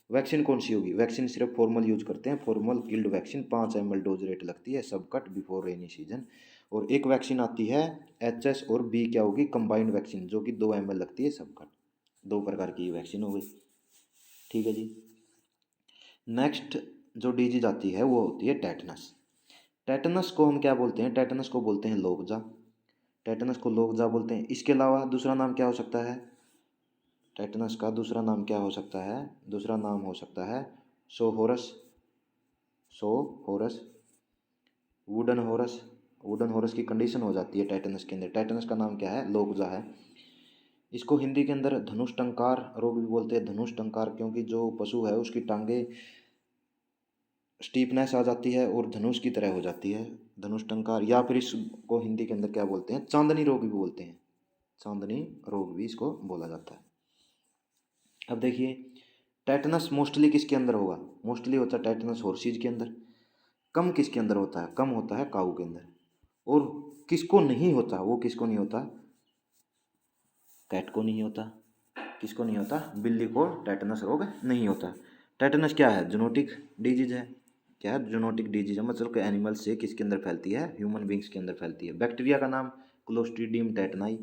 वैक्सीन कौन सी होगी, वैक्सीन सिर्फ फॉर्मल यूज करते हैं, formal killed vaccine 5 ml dose rate लगती है, सब कट बिफोर रेनी सीजन। और एक वैक्सीन आती है HS और B, क्या होगी, कंबाइंड वैक्सीन, जो कि 2 ml लगती है, सब कट। 2 प्रकार की वैक्सीन हो गई। ठीक है जी। नेक्स्ट जो डिजीज आती है वो होती है टेटनस। टेटनस को हम क्या बोलते हैं, टेटनस को बोलते हैं लोकजा, टेटनस को लोकजा बोलते हैं। इसके अलावा दूसरा नाम क्या हो सकता है, टेटनस का दूसरा नाम क्या हो सकता है, दूसरा नाम हो सकता है सोहोरस, सोहोरस, वुडन होरस। वुडन होरस की कंडीशन हो जाती है टेटनस के अंदर। टेटनस का नाम क्या है, लोकजा है। इसको हिंदी के अंदर धनुष टंकार रोग भी बोलते हैं, धनुष टंकार, क्योंकि जो पशु है उसकी टांगे स्टीपनेस आ जाती है और धनुष की तरह हो जाती है, धनुष टंकार। या फिर इसको हिंदी के अंदर क्या बोलते हैं, चांदनी रोग भी बोलते हैं, चांदनी रोग भी इसको बोला जाता है। अब देखिए टेटनस मोस्टली किसके अंदर होगा, मोस्टली होता है टेटनस हॉर्सेज के अंदर। कम किसके अंदर होता है, कम होता है काऊ के अंदर। और किसको नहीं होता, वो किसको नहीं होता, कैट को नहीं होता। किसको नहीं होता, बिल्ली को टेटनस रोग नहीं होता। टेटनस क्या है, जूनोटिक डिजीज है। क्या है, जूनोटिक डिजीज है, मतलब कि एनिमल से किसके अंदर फैलती है, ह्यूमन बींग्स के अंदर फैलती है। बैक्टीरिया का नाम क्लोस्ट्रीडियम टेटनाई।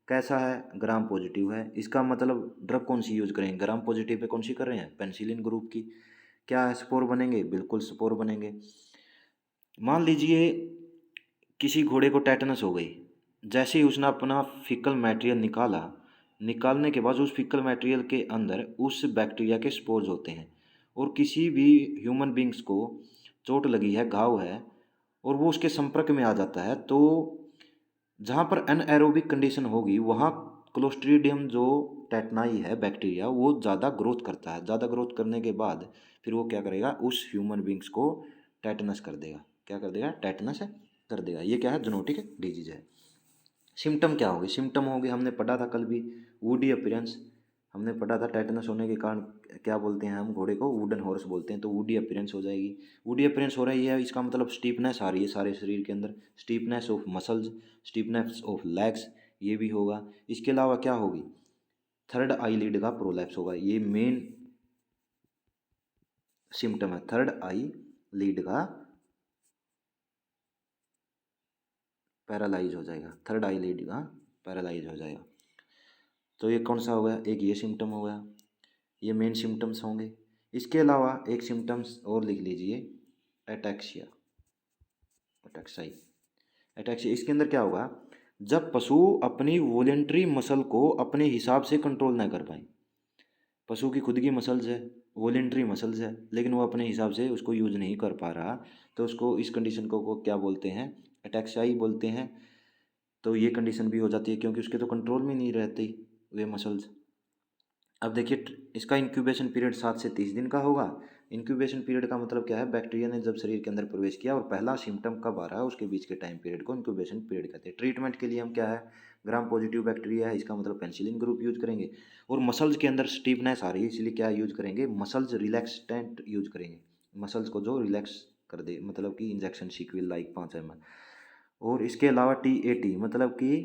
कैसा है, ग्राम पॉजिटिव है। इसका मतलब ड्रग कौन सी यूज करेंगे, ग्राम पॉजिटिव पे कौन सी कर रहे हैं, पेनिसिलिन ग्रुप की। क्या है, स्पोर बनेंगे, बिल्कुल स्पोर बनेंगे। मान लीजिए किसी घोड़े को टेटनस हो गई, जैसे ही उसने अपना फीकल मटेरियल निकाला, निकालने के बाद उस फीकल मटेरियल के अंदर उस बैक्टीरिया के स्पोर्स होते हैं। और किसी भी ह्यूमन बींग्स को चोट लगी है, घाव है, और वो उसके संपर्क में आ जाता है, तो जहाँ पर एनएरोबिक कंडीशन होगी वहाँ क्लोस्ट्रीडियम जो टेटनाई है बैक्टीरिया, वो ज़्यादा ग्रोथ करता है। ज़्यादा ग्रोथ करने के बाद फिर वो क्या करेगा, उस ह्यूमन बींग्स को टेटनस कर देगा। क्या कर देगा, टेटनस कर देगा। ये क्या है, जूनोटिक डिजीज है। सिम्टम क्या होगी, सिम्टम होगी, हमने पढ़ा था कल भी, वुडी अपीयरेंस। हमने पढ़ा था टेटनस होने के कारण क्या बोलते हैं हम, घोड़े को वुडन हॉर्स बोलते हैं, तो वुडी अपीयरेंस हो जाएगी। वुडी अपीयरेंस हो रही है, इसका मतलब स्टीफनेस आ रही है सारे शरीर के अंदर, stiffness of muscles, stiffness of legs, ये भी होगा। इसके अलावा क्या होगी, थर्ड आईलिड का प्रोलैप्स होगा, ये मेन सिम्टम है। थर्ड आई लीड का पैरालाइज हो जाएगा, थर्ड आई लीड का पैरालाइज हो जाएगा। तो ये कौन सा हो गया, एक ये सिम्टम हो गया, ये मेन सिम्टम्स होंगे। इसके अलावा एक सिम्टम्स और लिख लीजिए, एटैक्सिया, एटैक्साई, एटैक्सिया। इसके अंदर क्या होगा, जब पशु अपनी वॉलेंट्री मसल को अपने हिसाब से कंट्रोल ना कर पाए। पशु की खुद की मसल्स है, वॉलेंट्री मसल्स है, लेकिन वो अपने हिसाब से उसको यूज नहीं कर पा रहा, तो उसको इस कंडीशन को क्या बोलते हैं, एटैक्साई बोलते हैं। तो ये कंडीशन भी हो जाती है क्योंकि उसके तो कंट्रोल में नहीं रहती वे मसल्स। अब देखिए इसका इंक्यूबेशन पीरियड 7 से 30 दिन का होगा। इंक्यूबेशन पीरियड का मतलब क्या है, बैक्टीरिया ने जब शरीर के अंदर प्रवेश किया और पहला सिम्टम कब आ रहा है उसके बीच के टाइम पीरियड को इंक्यूबेशन पीरियड कहते हैं। ट्रीटमेंट के लिए हम क्या है, ग्राम पॉजिटिव बैक्टीरिया है, इसका मतलब पेनिसिलिन ग्रुप यूज करेंगे। और मसल्स के अंदर स्टीफनेस आ रही है, इसलिए क्या यूज करेंगे, मसल्स रिलैक्सटेंट यूज करेंगे, मसल्स को जो रिलैक्स कर दे, मतलब कि इंजेक्शन सीक्विल लाइक 5 ml। और इसके अलावा TAT मतलब कि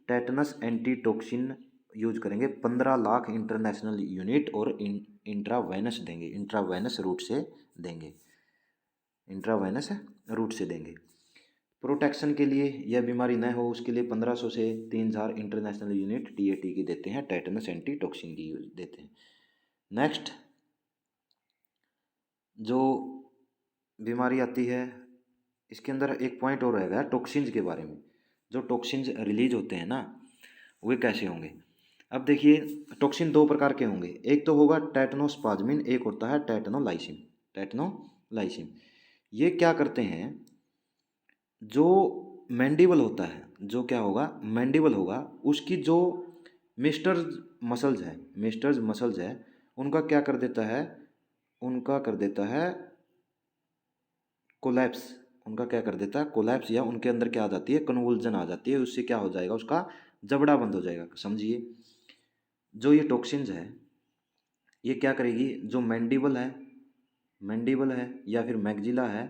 टेटनस एंटीटॉक्सिन यूज करेंगे 15 लाख इंटरनेशनल यूनिट, और इंट्रावेनस देंगे, इंट्रावेनस रूट से देंगे, इंट्रावेनस रूट से देंगे। प्रोटेक्शन के लिए यह बीमारी न हो उसके लिए 1500 से 3000 इंटरनेशनल यूनिट TAT की देते हैं, टेटनस एंटीटॉक्सिन की यूज देते हैं। नेक्स्ट जो बीमारी आती है, इसके अंदर एक पॉइंट और रहेगा टॉक्सिन्स के बारे में। जो टॉक्सिन्स रिलीज होते हैं ना, वे कैसे होंगे। अब देखिए टॉक्सिन 2 प्रकार के होंगे, एक तो होगा टेटनोस्पाज्मिन, एक होता है टेटनोलाइसिन। टेटनोलाइसिन ये क्या करते हैं, जो मैंडिबल होता है, जो क्या होगा, मैंडिबल होगा, उसकी जो मिस्टर्स मसल्स है, मिस्टर्स मसल्स है, उनका क्या कर देता है, उनका कर देता है कोलैप्स, उनका क्या कर देता है कोलैप्स, या उनके अंदर क्या आ जाती है, कन्वुल्जन आ जाती है, उससे क्या हो जाएगा, उसका जबड़ा बंद हो जाएगा। समझिए जो ये टॉक्सिन्स है ये क्या करेगी, जो मैंडिबल है या फिर मैग्जिला है,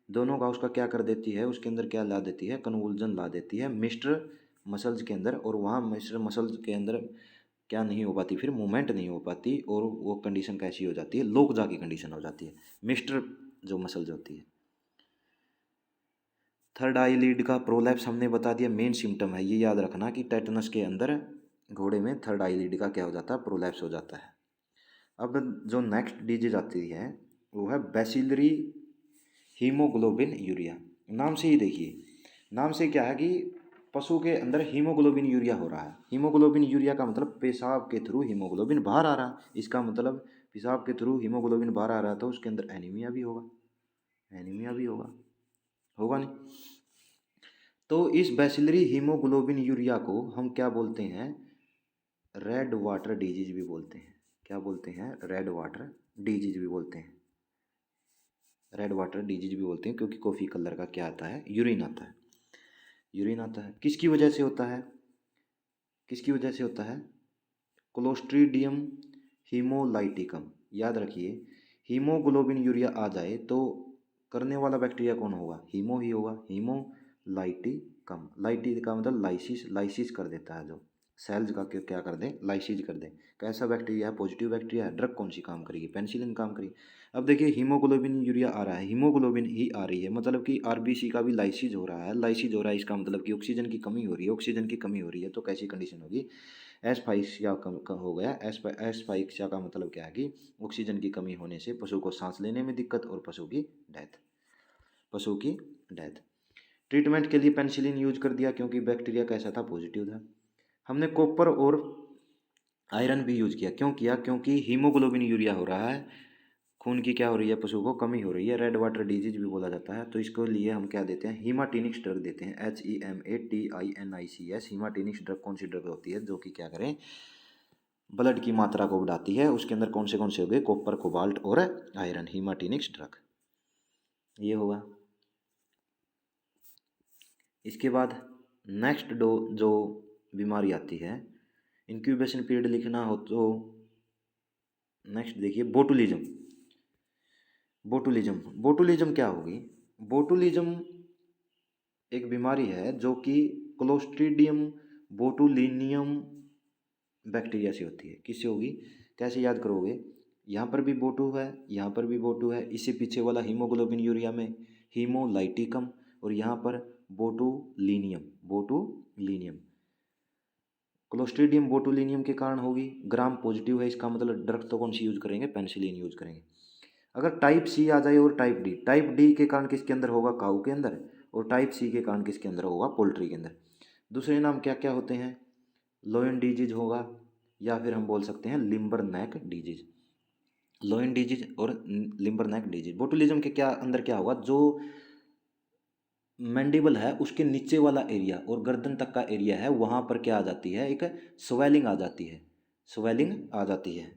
दोनों का उसका क्या कर देती है, उसके अंदर क्या ला देती है, कन्वुल्जन ला देती है मिस्टर मसल्स के अंदर, और वहाँ मिस्टर मसल्स के अंदर क्या नहीं हो पाती, फिर मूवमेंट नहीं हो पाती, और वो कंडीशन कैसी हो जाती है, लोकजा की कंडीशन हो जाती है, मिस्टर जो मसल्स होती है। थर्ड आई लीड का प्रोलैप्स हमने बता दिया, मेन सिम्टम है, ये याद रखना कि टेटनस के अंदर घोड़े में थर्ड आई लीड का क्या हो जाता है, प्रोलैप्स हो जाता है। अब जो नेक्स्ट डिजीज आती है वो है बैसिलरी हीमोग्लोबिन यूरिया। नाम से ही देखिए, नाम से क्या है कि पशु के अंदर हीमोग्लोबिन यूरिया हो रहा है। हीमोग्लोबिन यूरिया का मतलब पेशाब के थ्रू हीमोग्लोबिन बाहर आ रहा है, इसका मतलब पेशाब के थ्रू हीमोग्लोबिन बाहर आ रहा है, तो उसके अंदर एनीमिया भी होगा, एनीमिया भी होगा, होगा नहीं। तो इस बैसिलरी हीमोग्लोबिन यूरिया को हम क्या बोलते हैं, रेड वाटर डिजीज भी बोलते हैं। क्या बोलते हैं, रेड वाटर डिजीज भी बोलते हैं, रेड वाटर डिजीज भी बोलते हैं, क्योंकि कॉफ़ी कलर का क्या आता है, यूरिन आता है, यूरिन आता है। किसकी वजह से होता है, किसकी वजह से होता है, क्लोस्ट्रीडियम हीमोलाइटिकम। याद रखिए हीमोग्लोबिन यूरिया आ जाए तो करने वाला बैक्टीरिया कौन होगा, हीमो ही होगा, हीमोलाइटिकम। लाइटी का मतलब लाइसिस, लाइसिस कर देता है, जो सेल्स का क्या कर दे, लाइसिस कर दे। कैसा बैक्टीरिया है, पॉजिटिव बैक्टीरिया है। ड्रग कौन सी काम करेगी, पेनिसिलिन काम करेगी। अब देखिए हीमोग्लोबिन यूरिया आ रहा है, हीमोग्लोबिन ही आ रही है, मतलब कि आरबीसी का भी लाइसिस हो रहा है, लाइसिस हो रहा है, इसका मतलब कि ऑक्सीजन की कमी हो रही है, ऑक्सीजन की कमी हो रही है, तो कैसी कंडीशन होगी, एस्फाइक्सिया कम हो गया। एस्फाइक्सिया का मतलब क्या है कि ऑक्सीजन की कमी होने से पशु को सांस लेने में दिक्कत और पशु की डेथ, पशु की डेथ। ट्रीटमेंट के लिए पेनिसिलिन यूज कर दिया क्योंकि बैक्टीरिया कैसा था, पॉजिटिव था। हमने कॉपर और आयरन भी यूज किया, क्यों किया, क्योंकि हीमोग्लोबिन यूरिया हो रहा है, खून की क्या हो रही है, पशु को कमी हो रही है, रेड वाटर डिजीज भी बोला जाता है। तो इसको लिए हम क्या देते हैं, हीमाटीनिक्स ड्रग देते हैं, HEMATINICS। हीमाटीनिक्स ड्रग कौन सी ड्रग होती है, जो कि क्या करें, ब्लड की मात्रा को बढ़ाती है। उसके अंदर कौन से हो गए, कॉपर, कोबाल्ट और आयरन, हीमाटीनिक्स ड्रग, ये होगा। इसके बाद नेक्स्ट जो बीमारी आती है, इंक्यूबेशन पीरियड लिखना हो तो नेक्स्ट देखिए बोटुलिज्म। बोटुलिज्म, बोटुलिज्म क्या होगी, बोटुलिज्म एक बीमारी है जो कि क्लोस्ट्रीडियम बोटुलिनियम बैक्टीरिया से होती है। किससे होगी, कैसे याद करोगे, यहाँ पर भी बोटू है, यहाँ पर भी बोटू है, इससे पीछे वाला हीमोग्लोबिन यूरिया में हीमोलाइटिकम, और यहाँ पर बोटुलिनियम, बोटुलिनियम। क्लोस्ट्रीडियम बोटुलिनियम के कारण होगी, ग्राम पॉजिटिव है, इसका मतलब ड्रग तो कौन सी यूज करेंगे, पेनिसिलिन यूज करेंगे। अगर टाइप सी आ जाए और टाइप डी के कारण किसके अंदर होगा, काऊ के अंदर, और टाइप सी के कारण किसके अंदर होगा, पोल्ट्री के अंदर। दूसरे नाम क्या क्या होते हैं, लोयन डिजीज होगा, या फिर हम बोल सकते हैं लिम्बर नेक डिजीज, लोयन डिजीज और लिम्बर नेक डिजीज। बोटुलिज्म के क्या अंदर क्या होगा, जो मैंडिबल है उसके नीचे वाला एरिया और गर्दन तक का एरिया है, वहाँ पर क्या आ जाती है, एक स्वेलिंग आ जाती है, स्वेलिंग आ जाती है,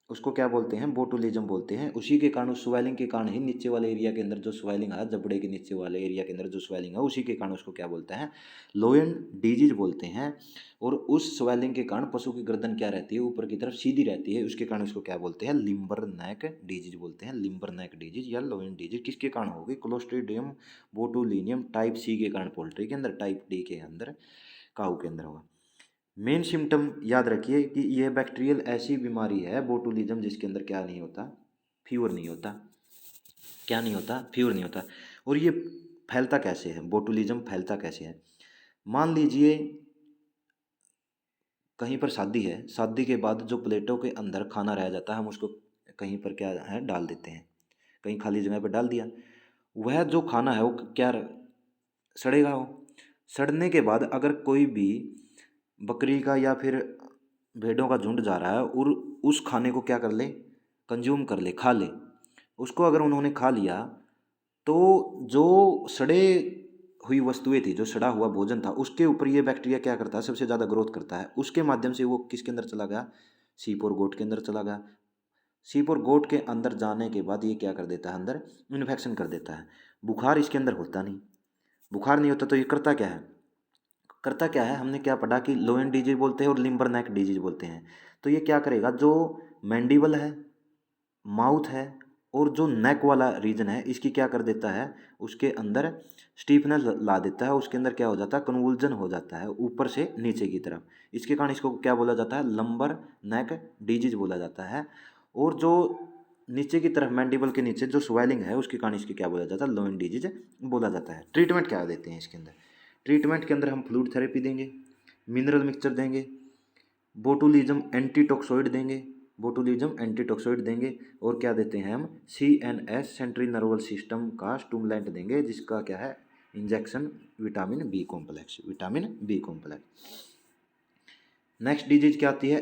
उसको क्या बोलते हैं, बोटुलिज्म बोलते हैं। उसी के कारण, उस स्वेलिंग के कारण ही नीचे वाले एरिया के अंदर जो स्वेलिंग है, जबड़े के नीचे वाले एरिया के अंदर जो स्वेलिंग है, उसी के कारण उसको क्या बोलते हैं, लोयन डिजीज बोलते हैं। और उस स्वेलिंग के कारण पशु की गर्दन क्या रहती है, ऊपर की तरफ सीधी रहती है, उसके कारण उसको क्या बोलते हैं, लिम्बर नेक डिजीज बोलते हैं, लिम्बर नेक डिजीज या लोयन डिजीज। किसके कारण होगी, क्लोस्ट्रीडियम बोटुलिनियम टाइप सी के कारण पोल्ट्री के अंदर, टाइप डी के अंदर काऊ के अंदर होगा। मेन सिम्टम याद रखिए कि यह बैक्टीरियल ऐसी बीमारी है बोटुलिज्म जिसके अंदर क्या नहीं होता, फीवर नहीं होता, क्या नहीं होता, फीवर नहीं होता। और ये फैलता कैसे है, बोटुलिज्म फैलता कैसे है, मान लीजिए कहीं पर शादी है, शादी के बाद जो प्लेटों के अंदर खाना रह जाता है, हम उसको कहीं पर क्या है डाल देते हैं, कहीं खाली जगह पर डाल दिया, वह जो खाना है वो क्या सड़ेगा, वो सड़ने के बाद अगर कोई भी बकरी का या फिर भेड़ों का झुंड जा रहा है और उस खाने को क्या कर ले, कंज्यूम कर ले, खा ले, उसको अगर उन्होंने खा लिया तो जो सड़े हुई वस्तुएं थी, जो सड़ा हुआ भोजन था, उसके ऊपर ये बैक्टीरिया क्या करता है, सबसे ज़्यादा ग्रोथ करता है, उसके माध्यम से वो किसके अंदर चला गया, सीप और गोट के अंदर चला गया। सीप और गोट के अंदर जाने के बाद ये क्या कर देता है, अंदर इन्फेक्शन कर देता है। बुखार इसके अंदर होता नहीं, बुखार नहीं होता तो ये करता क्या है, करता क्या है, हमने क्या पढ़ा कि लोयन डिजीज बोलते हैं और लिम्बर नेक डिजीज बोलते हैं। तो ये क्या करेगा, जो मैंडिबल है, माउथ है और जो नेक वाला रीजन है, इसकी क्या कर देता है, उसके अंदर स्टीफनेस ला देता है, उसके अंदर क्या हो जाता है, कन्वुल्जन हो जाता है ऊपर से नीचे की तरफ। इसके कारण इसको क्या बोला जाता है, लंबर नेक डिजीज बोला जाता है। और जो नीचे की तरफ मैंडिबल के नीचे जो स्वेलिंग है, उसके कारण इसकी क्या बोला जाता है, लोयन डिजीज बोला जाता है। ट्रीटमेंट क्या देते हैं इसके अंदर, ट्रीटमेंट के अंदर हम फ्लूइड थेरेपी देंगे, मिनरल मिक्सचर देंगे, बोटुलिज्म एंटीटॉक्सोइड देंगे, बोटुलिज्म एंटीटॉक्सोइड देंगे, और क्या देते हैं हम, CNS सेंट्रल नर्वस सिस्टम का स्टूमुलेंट देंगे, जिसका क्या है, injection vitamin B complex, vitamin B complex. Next disease क्या आती है,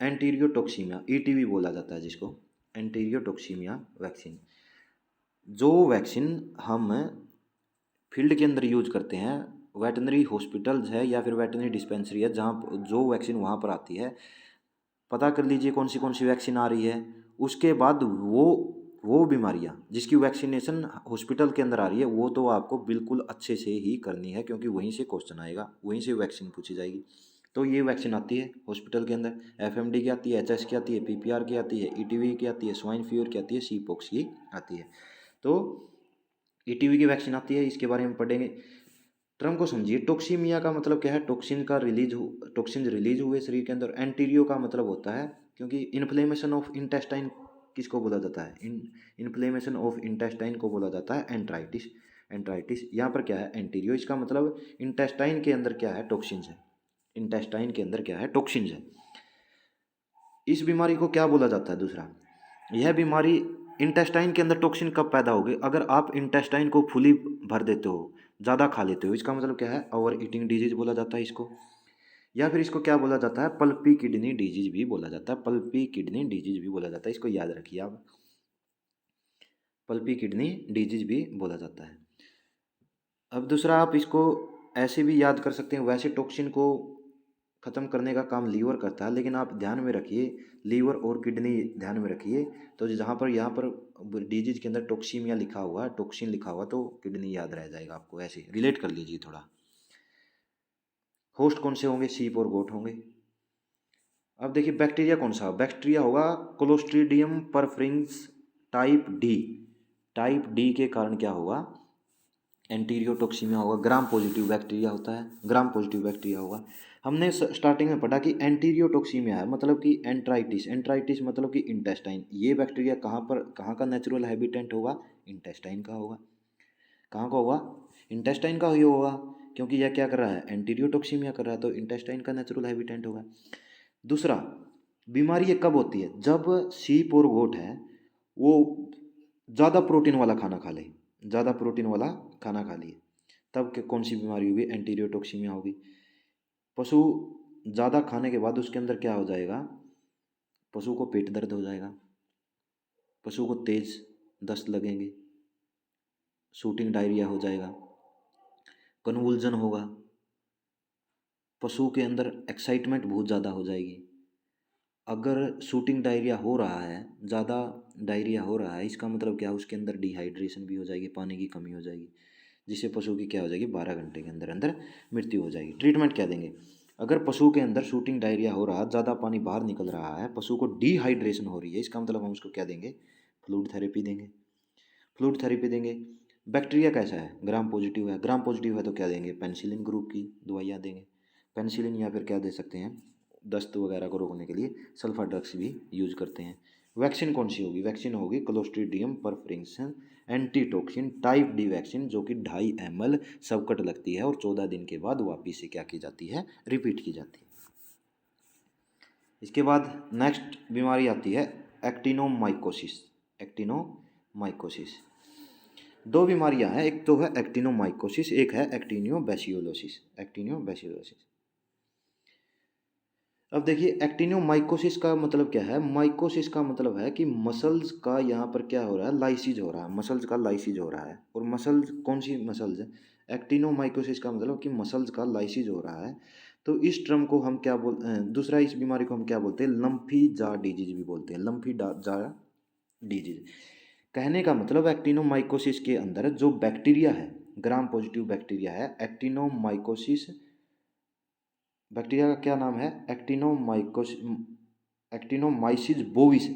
एंटीरियोटॉक्सीमिया, ETV बोला जाता है जिसको, एंटीरियोटॉक्सीमिया वैक्सीन। जो वैक्सीन हम फील्ड के अंदर यूज करते हैं, वेटनरी हॉस्पिटल्स है या फिर वेटनरी डिस्पेंसरी है, जहाँ जो वैक्सीन वहाँ पर आती है, पता कर लीजिए कौन सी वैक्सीन आ रही है। उसके बाद वो बीमारियाँ जिसकी वैक्सीनेशन हॉस्पिटल के अंदर आ रही है, वो तो आपको बिल्कुल अच्छे से ही करनी है, क्योंकि वहीं से क्वेश्चन आएगा, वहीं से वैक्सीन पूछी जाएगी। तो ये वैक्सीन आती है हॉस्पिटल के अंदर, FMD की आती है, HS की आती है, PPR की आती है, ETV की आती है, स्वाइन फीवर की आती है, सीपॉक्स की आती है। तो ETV की वैक्सीन आती है, इसके बारे में पढ़ेंगे। टर्म को समझिए, टॉक्सीमिया का मतलब क्या है, टॉक्सिन रिलीज हुए शरीर के अंदर। एंटीरियो का मतलब होता है, क्योंकि इन्फ्लेमेशन ऑफ इंटेस्टाइन किसको बोला जाता है, इन्फ्लेमेशन ऑफ इंटेस्टाइन को बोला जाता है एंट्राइटिस, एंट्राइटिस। यहाँ पर क्या है, एंटीरियो, इसका मतलब इंटेस्टाइन के अंदर क्या है, टॉक्सिन्स है, इंटेस्टाइन के अंदर क्या है, टॉक्सिन्स है। इस बीमारी को क्या बोला जाता है, दूसरा, यह बीमारी इंटेस्टाइन के अंदर टॉक्सिन कब पैदा होगी, अगर आप इंटेस्टाइन को फुली भर देते हो, ज़्यादा खा लेते हो, इसका मतलब क्या है, ओवर ईटिंग डिजीज बोला जाता है इसको। या फिर इसको क्या बोला जाता है, पल्पी किडनी डिजीज भी बोला जाता है, पल्पी किडनी डिजीज भी बोला जाता है, इसको याद रखिए आप, पल्पी किडनी डिजीज भी बोला जाता है। अब दूसरा, आप इसको ऐसे भी याद कर सकते हैं, वैसे टॉक्सिन को ख़त्म करने का काम लीवर करता है, लेकिन आप ध्यान में रखिए, लीवर और किडनी ध्यान में रखिए। तो जहाँ पर यहाँ पर डिजीज के अंदर टॉक्सीमिया लिखा हुआ है, टॉक्सिन लिखा हुआ, तो किडनी याद रह जाएगा आपको, ऐसे रिलेट कर लीजिए थोड़ा। होस्ट कौन से होंगे, सीप और गोट होंगे। अब देखिए बैक्टीरिया कौन सा, बैक्टीरिया होगा clostridium perfringens type D. Type D के कारण क्या होगा, एंटीरियोटॉक्सीमिया होगा, ग्राम पॉजिटिव बैक्टीरिया होता है, ग्राम पॉजिटिव बैक्टीरिया होगा। हमने स्टार्टिंग में पढ़ा कि एंटीरियोटॉक्सीमिया है मतलब कि एंट्राइटिस, एंट्राइटिस मतलब कि इंटेस्टाइन। ये बैक्टीरिया कहाँ का नेचुरल हैबिटेंट होगा? इंटेस्टाइन का होगा। कहाँ का होगा? इंटेस्टाइन का ही होगा, क्योंकि यह क्या कर रहा है? एंटीरियोटॉक्सीमिया कर रहा है, तो इंटेस्टाइन का नेचुरल हैबिटेंट होगा। दूसरा, बीमारी ये कब होती है? जब सीप और गोट है वो ज़्यादा प्रोटीन वाला खाना खा ले, ज़्यादा प्रोटीन वाला खाना खा लिए, तब कौन सी बीमारी होगी? एंटीरियोटॉक्सीमिया होगी। पशु ज़्यादा खाने के बाद उसके अंदर क्या हो जाएगा? पशु को पेट दर्द हो जाएगा, पशु को तेज दस्त लगेंगे, शूटिंग डायरिया हो जाएगा, कन्वुल्जन होगा, पशु के अंदर एक्साइटमेंट बहुत ज़्यादा हो जाएगी। अगर शूटिंग डायरिया हो रहा है, ज़्यादा डायरिया हो रहा है, इसका मतलब क्या? उसके अंदर डिहाइड्रेशन भी हो जाएगी, पानी की कमी हो जाएगी, जिससे पशु की क्या हो जाएगी? 12 घंटे के अंदर अंदर मृत्यु हो जाएगी। ट्रीटमेंट क्या देंगे? अगर पशु के अंदर शूटिंग डायरिया हो रहा है, ज़्यादा पानी बाहर निकल रहा है, पशु को डिहाइड्रेशन हो रही है, इसका मतलब हम उसको क्या देंगे? फ्लूइड थेरेपी देंगे। फ्लूइड थेरेपी देंगे। बैक्टीरिया कैसा है? ग्राम पॉजिटिव है। ग्राम पॉजिटिव है तो क्या देंगे? पेनिसिलिन ग्रुप की दवाइयाँ देंगे। पेनिसिलिन या फिर क्या दे सकते हैं? दस्त वगैरह को रोकने के लिए सल्फा ड्रग्स भी यूज करते हैं। वैक्सीन कौन सी होगी? वैक्सीन होगी clostridium perfringens antitoxin type D vaccine, जो कि 2.5 ml सबकट लगती है और 14 दिन के बाद वापिस से क्या की जाती है? रिपीट की जाती है। इसके बाद नेक्स्ट बीमारी आती है एक्टिनोमाइकोसिस। एक्टिनोमाइकोसिस दो बीमारियां हैं, एक तो है एक्टिनोमाइकोसिस, एक है एक्टिनियोबैसियोलोसिस। एक्टिनियोबैसियोलोसिस। अब देखिए एक्टिनोमाइकोसिस का मतलब क्या है? माइकोसिस का मतलब है कि मसल्स का यहाँ पर क्या हो रहा है? लाइसिस हो रहा है, मसल्स का लाइसिस हो रहा है। और मसल्स कौन सी मसल्स है? एक्टिनोमाइकोसिस का मतलब कि मसल्स का लाइसिस हो रहा है। तो इस टर्म को हम क्या दूसरा इस बीमारी को हम क्या बोलते हैं? लंफी जार डिजीज भी बोलते हैं, लंफी जार डिजीज। कहने का मतलब एक्टिनोमाइकोसिस के अंदर जो बैक्टीरिया है, ग्राम पॉजिटिव बैक्टीरिया है, एक्टिनोमाइकोसिस बैक्टीरिया का क्या नाम है? Actinomyces bovis.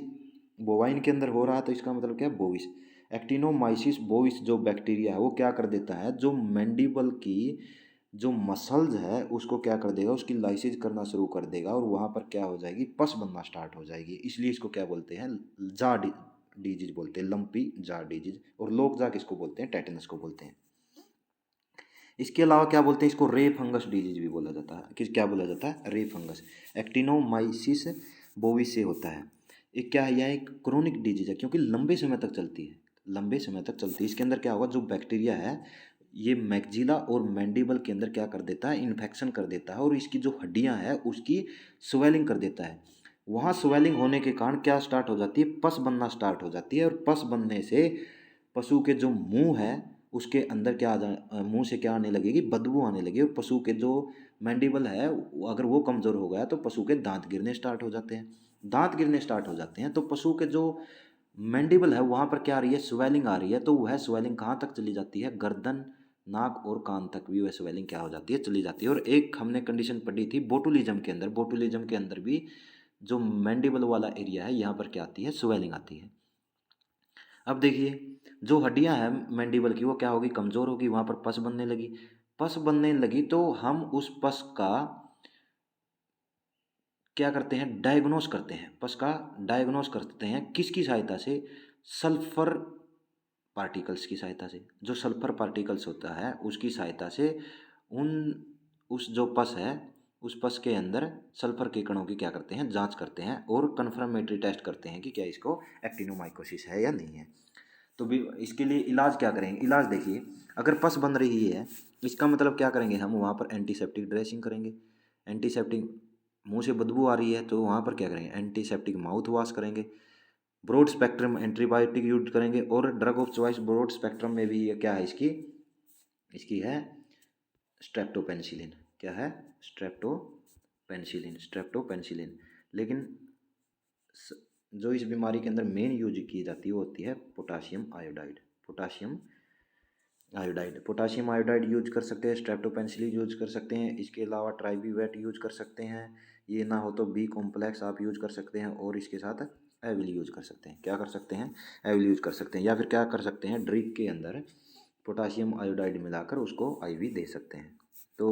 बोवाइन के अंदर हो रहा है तो इसका मतलब क्या है? बोविस। एक्टिनोमाइसिस बोविस जो बैक्टीरिया है वो क्या कर देता है? जो मैंडिबल की जो मसल्स है उसको क्या कर देगा? उसकी लाइसिस करना शुरू कर देगा और वहाँ पर क्या हो जाएगी? पस बनना स्टार्ट हो जाएगी। इसलिए इसको क्या बोलते हैं? जा डिजीज बोलते हैं, लंपी जार डिजीज। और लोग जा किसको बोलते हैं? टेटनस को बोलते हैं। इसके अलावा क्या बोलते हैं? इसको रे फंगस डिजीज भी बोला जाता है। किस क्या बोला जाता है? रे फंगस। एक्टिनोमाइसिस बोविस से होता है। एक क्या है? यह एक क्रोनिक डिजीज है क्योंकि लंबे समय तक चलती है, लंबे समय तक चलती है। इसके अंदर क्या होगा? जो बैक्टीरिया है ये मैक्जिला और मैंडिबल के अंदर क्या कर देता है? इन्फेक्शन कर देता है और इसकी जो हड्डियां हैं उसकी स्वेलिंग कर देता है। वहाँ स्वेलिंग होने के कारण क्या स्टार्ट हो जाती है? पस बनना स्टार्ट हो जाती है। और पस बनने से पशु के जो मुंह है उसके अंदर क्या मुंह से क्या आने लगेगी? बदबू आने लगेगी। और पशु के जो मैंडिबल है अगर वो कमज़ोर हो गया तो पशु के दांत गिरने स्टार्ट हो जाते हैं। दांत गिरने स्टार्ट हो जाते हैं तो पशु के जो मैंडिबल है वहाँ पर क्या आ रही है? स्वेलिंग आ रही है। तो वह स्वेलिंग कहाँ तक चली जाती है? गर्दन, नाक और कान तक भी वह स्वेलिंग क्या हो जाती है? चली जाती है। और एक हमने कंडीशन पढ़ी थी बोटुलिज्म के अंदर, बोटुलिज्म के अंदर भी जो मैंडिबल वाला एरिया है यहाँ पर क्या आती है? स्वेलिंग आती है। अब देखिए जो हड्डियां हैं मैंडिबल की वो क्या होगी? कमज़ोर होगी, वहाँ पर पस बनने लगी। पस बनने लगी तो हम उस पस का क्या करते हैं? डायग्नोस करते हैं। पस का डायग्नोस करते हैं किसकी सहायता से? सल्फर पार्टिकल्स की सहायता से। जो सल्फर पार्टिकल्स होता है उसकी सहायता से उन उस जो पस है उस पस के अंदर सल्फर के कणों की क्या करते हैं? जांच करते हैं और कन्फर्मेटरी टेस्ट करते हैं कि क्या इसको एक्टिनोमाइकोसिस है या नहीं है। तो भी इसके लिए इलाज क्या करेंगे? इलाज देखिए, अगर पस बन रही है इसका मतलब क्या करेंगे? हम वहाँ पर एंटीसेप्टिक ड्रेसिंग करेंगे। एंटीसेप्टिक, मुंह से बदबू आ रही है तो वहाँ पर क्या करेंगे? एंटीसेप्टिक माउथ वॉश करेंगे। ब्रॉड स्पेक्ट्रम एंटीबायोटिक यूज करेंगे। और drug of choice broad spectrum में भी ये क्या है? इसकी इसकी है स्ट्रेप्टोपेनिसिलिन। क्या है? स्ट्रेप्टोपेनिसिलिन। लेकिन जो इस बीमारी के अंदर मेन यूज की जाती है वो होती है potassium iodide. Potassium iodide use कर सकते हैं, स्ट्रेप्टोपेनिसिलिन यूज कर सकते हैं। इसके अलावा ट्राइबीवेट यूज कर सकते हैं। ये ना हो तो बी कॉम्प्लेक्स आप यूज कर सकते हैं। और इसके साथ एविल यूज कर सकते हैं। क्या कर सकते हैं? एविल यूज कर सकते हैं। या फिर क्या कर सकते हैं? ड्रिक के अंदर पोटाशियम आयोडाइड मिलाकर उसको IV दे सकते हैं। तो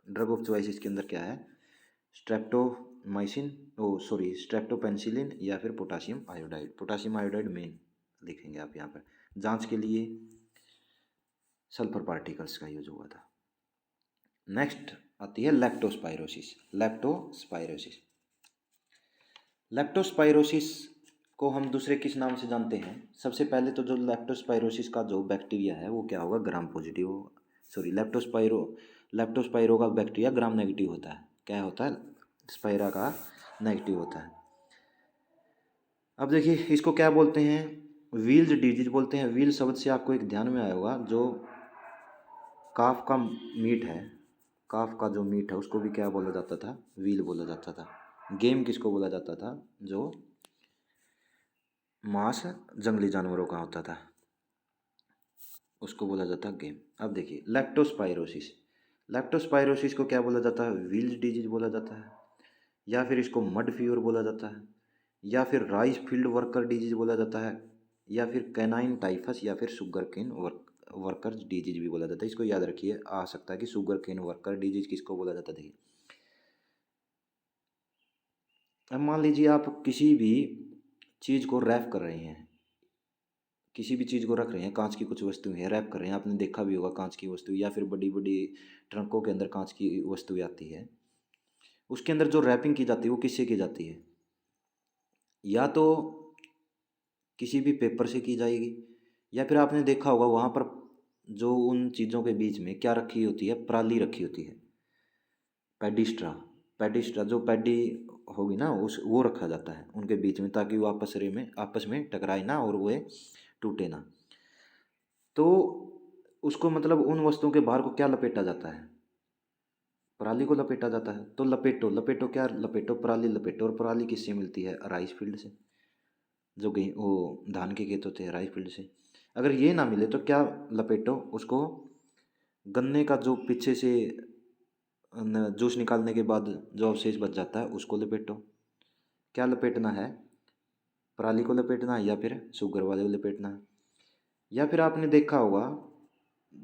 ड्रग ऑफ चॉइस इसके अंदर क्या है, स्ट्रेप्टोपेनिसिलिन या फिर potassium iodide. Potassium iodide main लिखेंगे आप यहाँ पर। जांच के लिए सल्फर पार्टिकल्स का यूज हुआ था। नेक्स्ट आती है लेप्टोस्पाइरोसिस को हम दूसरे किस नाम से जानते हैं? सबसे पहले तो जो लेप्टोस्पाइरोसिस का जो बैक्टीरिया है वो क्या होगा, ग्राम पॉजिटिव होगा। सॉरी, लेप्टोस्पाइरो का बैक्टीरिया ग्राम नेगेटिव होता है। क्या होता है? स्पाइरा का नेगेटिव होता है। अब देखिए इसको क्या बोलते हैं, व्हील्स डिजीज बोलते हैं। व्हील शब्द से आपको एक ध्यान में आया होगा, जो काफ का मीट है, काफ का जो मीट है उसको भी क्या बोला जाता था, व्हील बोला जाता था। गेम किसको बोला जाता था, जो मांस जंगली जानवरों का होता था उसको बोला जाता गेम। अब देखिए लेप्टोस्पाइरोसिस को क्या बोला जाता है, व्हील्स डिजीज बोला जाता है, या फिर इसको मड फीवर बोला जाता है, या फिर राइस फील्ड वर्कर डिजीज बोला जाता है, या फिर कैनाइन टाइफस, या फिर शुगर केन वर्कर डिजीज भी बोला जाता है। इसको याद रखिए, आ सकता है कि शुगर केन वर्कर डिजीज किसको बोला जाता है। देखिए अब मान लीजिए आप किसी भी चीज़ को रैप कर रहे हैं, किसी भी चीज़ को रख रहे हैं, कांच की कुछ वस्तु है, रैप कर रहे हैं। आपने देखा भी होगा कांच की वस्तु, या फिर बड़ी बड़ी ट्रंकों के अंदर कांच की वस्तु आती है, उसके अंदर जो रैपिंग की जाती है वो किससे की जाती है, या तो किसी भी पेपर से की जाएगी, या फिर आपने देखा होगा वहाँ पर जो उन चीज़ों के बीच में क्या रखी होती है, पराली रखी होती है, पैडी जो पैडी होगी ना उस वो रखा जाता है उनके बीच में, ताकि वो आपस में टकराए ना और वो टूटे ना। तो उसको मतलब उन वस्तुओं के बाहर को क्या लपेटा जाता है, पराली को लपेटा जाता है। तो लपेटो क्या लपेटो, पराली लपेटो। और पराली किससे मिलती है, राइस फील्ड से, जो गेहूँ वो धान के खेत होते हैं, राइस फील्ड से। अगर ये ना मिले तो क्या लपेटो, उसको गन्ने का जो पीछे से जूस निकालने के बाद जो अवशेष बच जाता है उसको लपेटो। क्या लपेटना है, पराली को लपेटना है या फिर शुगर वाले को लपेटना है। या फिर आपने देखा होगा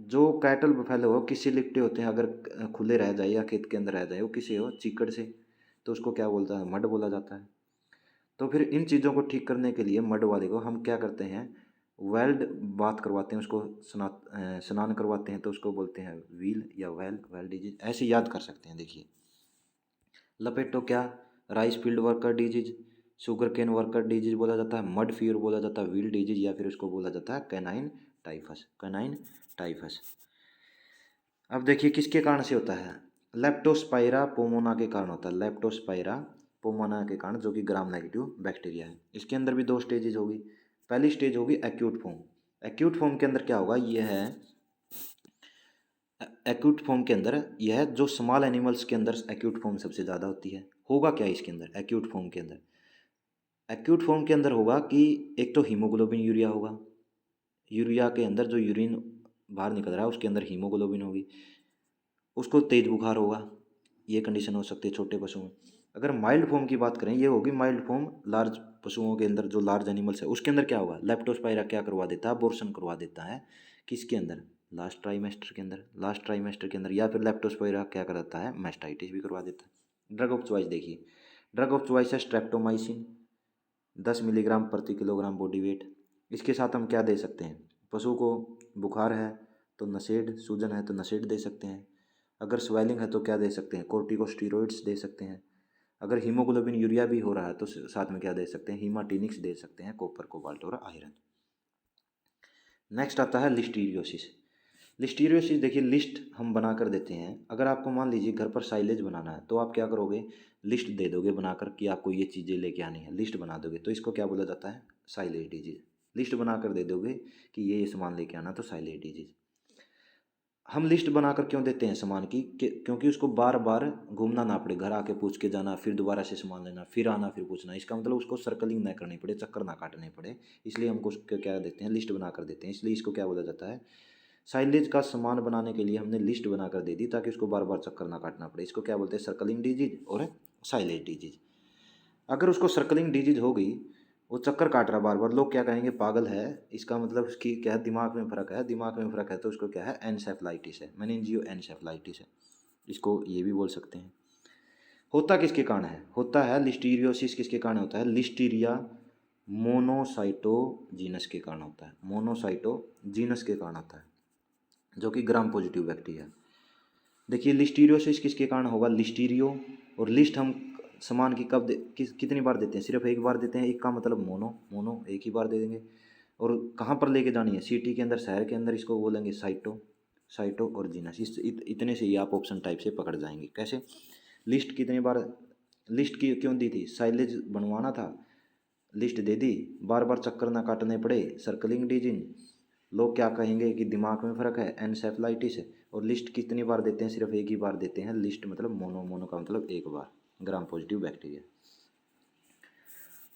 जो कैटल बफेलो हो किससे लिपटे होते हैं, अगर खुले रह जाए या खेत के अंदर रह जाए, वो किसे हो, चीकड़ से, तो उसको क्या बोलता है, मड बोला जाता है। तो फिर इन चीज़ों को ठीक करने के लिए मड वाले को हम क्या करते हैं, वेल्ड बात करवाते हैं, उसको स्नान करवाते हैं, तो उसको बोलते हैं व्हील या वेल डिजीज। ऐसे याद कर सकते हैं। देखिए लपेटो क्या, rice field worker disease, sugar cane worker disease बोला जाता है, मड फीवर बोला जाता है, व्हील डिजीज, या फिर उसको बोला जाता है कैनाइन टाइफस। अब देखिए किसके कारण से होता है, लेप्टोस्पाइरा पोमोना के कारण होता है। लेप्टोस्पाइरा पोमोना के कारण, जो कि ग्राम नेगेटिव बैक्टीरिया है। इसके अंदर भी 2 स्टेजेज होगी। पहली स्टेज होगी एक्यूट फॉर्म। एक्यूट फॉर्म के अंदर क्या होगा, यह है एक्यूट फॉर्म के अंदर यह है, जो स्मॉल एनिमल्स के अंदर एक्यूट फॉर्म सबसे ज़्यादा होती है। होगा क्या इसके अंदर, एक्यूट फॉर्म के अंदर होगा कि एक तो हीमोग्लोबिन यूरिया होगा, यूरिया के अंदर जो यूरिन बाहर निकल रहा है उसके अंदर हीमोग्लोबिन होगी, उसको तेज बुखार होगा। ये कंडीशन हो सकती है छोटे पशुओं में। अगर माइल्ड फॉर्म की बात करें, ये होगी माइल्ड फॉर्म लार्ज पशुओं के अंदर, जो लार्ज एनिमल्स है उसके अंदर क्या होगा, लेप्टोस्पाइरा क्या करवा देता है, अबॉर्शन करवा देता है। किसके अंदर, लास्ट ट्राइमेस्टर के अंदर। या फिर लेप्टोस्पाइरा क्या कराता है, मैस्टाइटिस भी करवा देता है। ड्रग ऑफ चॉइस देखिए, ड्रग ऑफ चॉइस है स्ट्रेप्टोमाइसिन, 10 मिलीग्राम प्रति किलोग्राम बॉडी वेट। इसके साथ हम क्या दे सकते हैं, पशु को बुखार है तो नशेड, सूजन है तो नशेड दे सकते हैं। अगर स्वेलिंग है तो क्या दे सकते हैं, कोर्टिकोस्टीरोइड्स दे सकते हैं। अगर हीमोग्लोबिन यूरिया भी हो रहा है तो साथ में क्या दे सकते हैं, हीमाटिनिक्स दे सकते हैं, कॉपर कोबाल्ट और आयरन। नेक्स्ट आता है लिस्टीरियोसिस देखिए, लिस्ट हम बना कर देते हैं। अगर आपको मान लीजिए घर पर साइलेज बनाना है तो आप क्या करोगे, लिस्ट दे दोगे बनाकर कि आपको ये चीज़ें लेके आनी है, लिस्ट बना दोगे, तो इसको क्या बोला जाता है, साइलेज डिजीज। लिस्ट बना कर दे दोगे कि ये सामान लेके आना, तो साइलेज डिजीज। हम लिस्ट बनाकर क्यों देते हैं सामान की, क्योंकि उसको बार बार घूमना ना पड़े, घर आके पूछ के जाना, फिर दोबारा से सामान लेना, फिर आना, फिर पूछना। इसका मतलब उसको सर्कलिंग ना करनी पड़े, चक्कर ना काटने पड़े, इसलिए हमको उसको क्या देते हैं, लिस्ट बना कर देते हैं। इसलिए इसको क्या बोला जाता है, साइलेज का सामान बनाने के लिए हमने लिस्ट बनाकर दे दी, ताकि उसको बार बार चक्कर ना काटना पड़े। इसको क्या बोलते हैं, सर्कलिंग डिजीज और साइलेज डिजीज। अगर उसको सर्कलिंग डिजीज हो गई वो चक्कर काट रहा बार बार, लोग क्या कहेंगे, पागल है, इसका मतलब उसकी क्या है, दिमाग में फ़र्क है, दिमाग में फ़र्क है, तो उसको क्या है, एनसेफलाइटिस है, मेनिंजियो एनसेफलाइटिस है, इसको ये भी बोल सकते हैं। होता किसके कारण है, होता है लिस्टीरियोसिस किसके कारण होता है, लिस्टीरिया मोनोसाइटोजीनस के कारण होता है, मोनोसाइटोजीनस के कारण होता है, जो कि ग्राम पॉजिटिव बैक्टीरिया है। देखिए लिस्टीरियोसिस किसके कारण होगा, लिस्टीरियो, और लिस्ट हम सामान की कब कितनी बार देते हैं, सिर्फ एक बार देते हैं, एक का मतलब मोनो एक ही बार दे देंगे। और कहाँ पर लेके जानी है, सिटी के अंदर, शहर के अंदर, इसको बोलेंगे साइटो और जीनस। इतने से ही आप ऑप्शन टाइप से पकड़ जाएंगे। कैसे, लिस्ट कितनी बार, लिस्ट की क्यों दी थी, साइलेज बनवाना था, लिस्ट दे दी, बार बार चक्कर ना काटने पड़े, सर्कलिंग डिजीज, लोग क्या कहेंगे कि दिमाग में फ़र्क है, एनसेफलाइटिस है। और लिस्ट कितनी बार देते हैं, सिर्फ एक ही बार देते हैं, लिस्ट मतलब मोनो का मतलब एक बार, ग्राम पॉजिटिव बैक्टीरिया।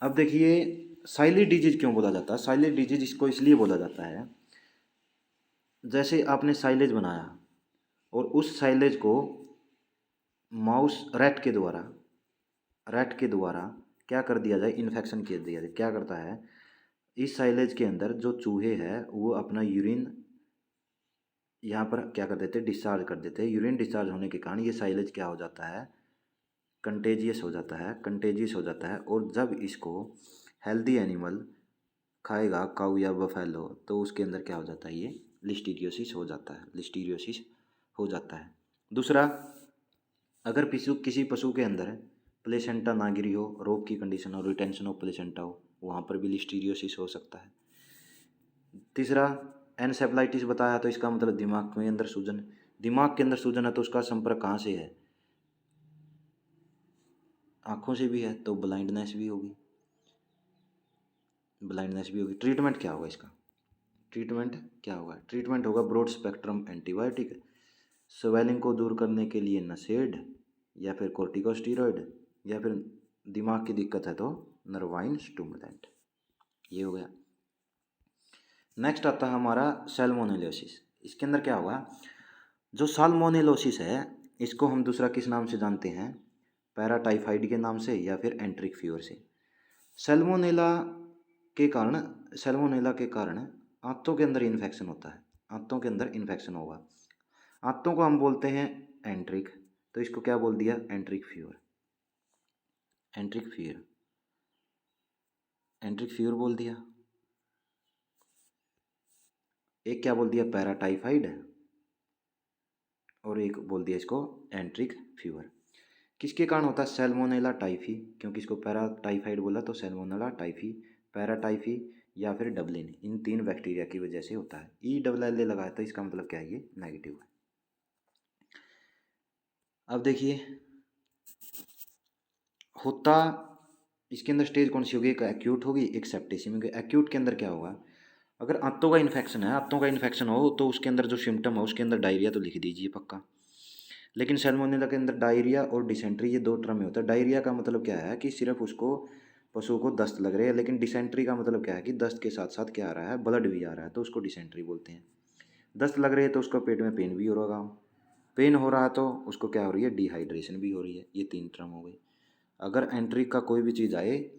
अब देखिए साइलेज डिजीज क्यों बोला जाता है, साइलेज डिजीज इसको इसलिए बोला जाता है, जैसे आपने साइलेज बनाया और उस साइलेज को माउस रैट के द्वारा क्या कर दिया जाए, इन्फेक्शन कर दिया जाए। क्या करता है, इस साइलेज के अंदर जो चूहे हैं वो अपना यूरिन यहाँ पर क्या कर देते हैं, डिस्चार्ज कर देते हैं। यूरिन डिस्चार्ज होने के कारण ये साइलेज क्या हो जाता है, कंटेजियस हो जाता है। और जब इसको हेल्दी एनिमल खाएगा, काऊ या बफेलो, तो उसके अंदर क्या हो जाता है, ये लिस्टीरियोसिस हो जाता है। दूसरा, अगर किसी पशु के अंदर प्लेसेंटा ना गिरी हो, रोग की कंडीशन हो, रिटेंशन ऑफ प्लेसेंटा हो, वहाँ पर भी लिस्टीरियोसिस हो सकता है। तीसरा, एनसेफलाइटिस बताया तो इसका मतलब दिमाग के अंदर सूजन, दिमाग के अंदर सूजन है तो उसका संपर्क कहाँ से है, आँखों से भी है, तो ब्लाइंडनेस भी होगी। ट्रीटमेंट क्या होगा इसका, ट्रीटमेंट होगा ब्रॉड स्पेक्ट्रम एंटीबायोटिक, स्वेलिंग को दूर करने के लिए नसेड या फिर कॉर्टिकोस्टीरॉइड, या फिर दिमाग की दिक्कत है तो नर्वाइन स्टिमुलेंट। ये हो गया। नेक्स्ट आता है हमारा सैल्मोनेलोसिस। इसके अंदर क्या होगा, जो साल्मोनेलोसिस है इसको हम दूसरा किस नाम से जानते हैं, पैराटाइफाइड के नाम से या फिर एंट्रिक फीवर से। सैल्मोनेला के कारण आंतों के अंदर इन्फेक्शन होता है, आंतों के अंदर इन्फेक्शन होगा, आंतों को हम बोलते हैं एंट्रिक, तो इसको क्या बोल दिया, एंट्रिक फीवर बोल दिया। एक क्या बोल दिया, पैराटाइफाइड, और एक बोल दिया इसको एंट्रिक फीवर। किसके कारण होता है, सैल्मोनेला टाइफी, क्योंकि इसको पैराटाइफाइड बोला तो सैल्मोनेला टाइफी, पैराटाइफी या फिर डबलिन, इन तीन बैक्टीरिया की वजह से होता है। ELL लगाया तो इसका मतलब क्या है, ये नेगेटिव है। अब देखिए होता इसके अंदर स्टेज कौन सी होगी, एक एक्यूट होगी, एक सेप्टिसिमिक। एक्यूट के अंदर क्या होगा, अगर आंतों का इन्फेक्शन हो तो उसके अंदर जो सिम्टम है उसके अंदर डायरिया तो लिख दीजिए पक्का। लेकिन सैल्मोनेला के अंदर डायरिया और डिसेंट्री, ये दो टर्म में होता है। डायरिया का मतलब क्या है कि सिर्फ उसको पशु को दस्त लग रही है, लेकिन डिसेंट्री का मतलब क्या है कि दस्त के साथ साथ क्या आ रहा है, ब्लड भी आ रहा है, तो उसको डिसेंट्री बोलते हैं। दस्त लग रही है तो उसको पेट में पेन भी हो रहा होगा, पेन हो रहा है तो उसको क्या हो रही है, डिहाइड्रेशन भी हो रही है। ये तीन टर्म हो गई। अगर एंट्रिक का कोई भी चीज़ आए,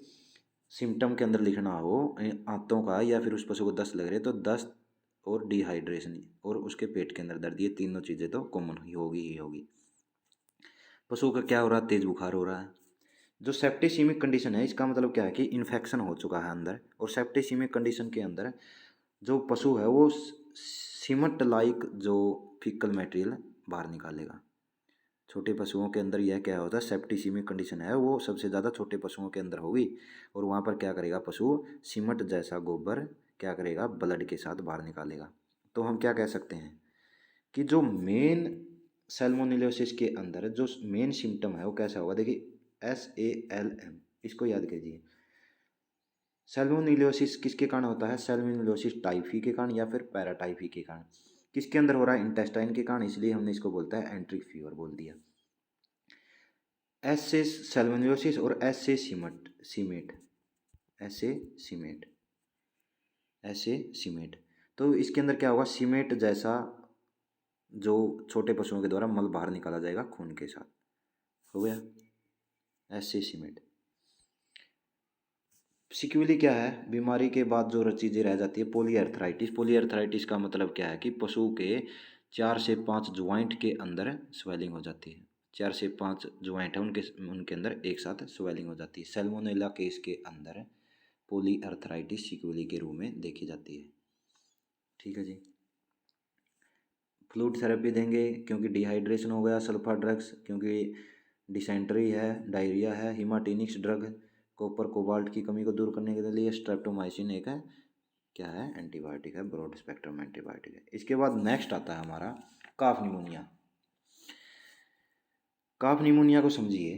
सिम्टम के अंदर लिखना हो आंतों का या फिर उस पशु को दस्त लग रही है, तो दस्त और डिहाइड्रेशन और उसके पेट के अंदर दर्द, ये तीनों चीज़ें तो कॉमन ही होगी। पशु का क्या हो रहा है, तेज बुखार हो रहा है। जो सेप्टिसीमिक कंडीशन है इसका मतलब क्या है कि इन्फेक्शन हो चुका है अंदर, और सेप्टिसीमिक कंडीशन के अंदर जो पशु है वो सीमट लाइक जो फीकल मटेरियल बाहर निकालेगा। छोटे पशुओं के अंदर यह क्या होता है, सेप्टिसीमिक कंडीशन है वो सबसे ज़्यादा छोटे पशुओं के अंदर होगी, और वहाँ पर क्या करेगा, पशु सीमट जैसा गोबर क्या करेगा, ब्लड के साथ बाहर निकालेगा। तो हम क्या कह सकते हैं कि जो मेन सैल्मोनेलोसिस के अंदर जो मेन सिम्टम है वो कैसा होगा, देखिए SALM, इसको याद कीजिए। सैल्मोनेलोसिस किसके कारण होता है, सैल्मोनेलोसिस टाइफी के कारण या फिर पैराटाइफी के कारण। किसके अंदर हो रहा है, इंटेस्टाइन के कारण, इसलिए हमने इसको बोलता है एंट्रिक फीवर बोल दिया। S से सैल्मोनेलोसिस और S से सीमेट। तो इसके अंदर क्या होगा, सीमेट जैसा जो छोटे पशुओं के द्वारा मल बाहर निकाला जाएगा खून के साथ। हो गया, S से सीमेट। सिक्यूली क्या है, बीमारी के बाद जो चीज़ें रह जाती है, पॉलीआर्थराइटिस। पॉलीआर्थराइटिस का मतलब क्या है कि पशु के 4 से 5 ज्वाइंट के अंदर स्वेलिंग हो जाती है। 4 से 5 ज्वाइंट है उनके उनके अंदर एक साथ स्वेलिंग हो जाती है। सैल्मोनेला केस के अंदर पॉलीआर्थराइटिस सिक्यूली के रूप में देखी जाती है। ठीक है जी। फ्लूइड थेरेपी देंगे क्योंकि डिहाइड्रेशन हो गया, सल्फा ड्रग्स क्योंकि डिसेंट्री है, डायरिया है, हीमाटीनिक्स ड्रग, कॉपर कोबाल्ट की कमी को दूर करने के लिए स्ट्रेप्टोमाइसिन एक है, क्या है, एंटीबायोटिक है, ब्रॉड स्पेक्ट्रम एंटीबायोटिक है। इसके बाद नेक्स्ट आता है हमारा काफ निमोनिया। काफ निमोनिया को समझिए।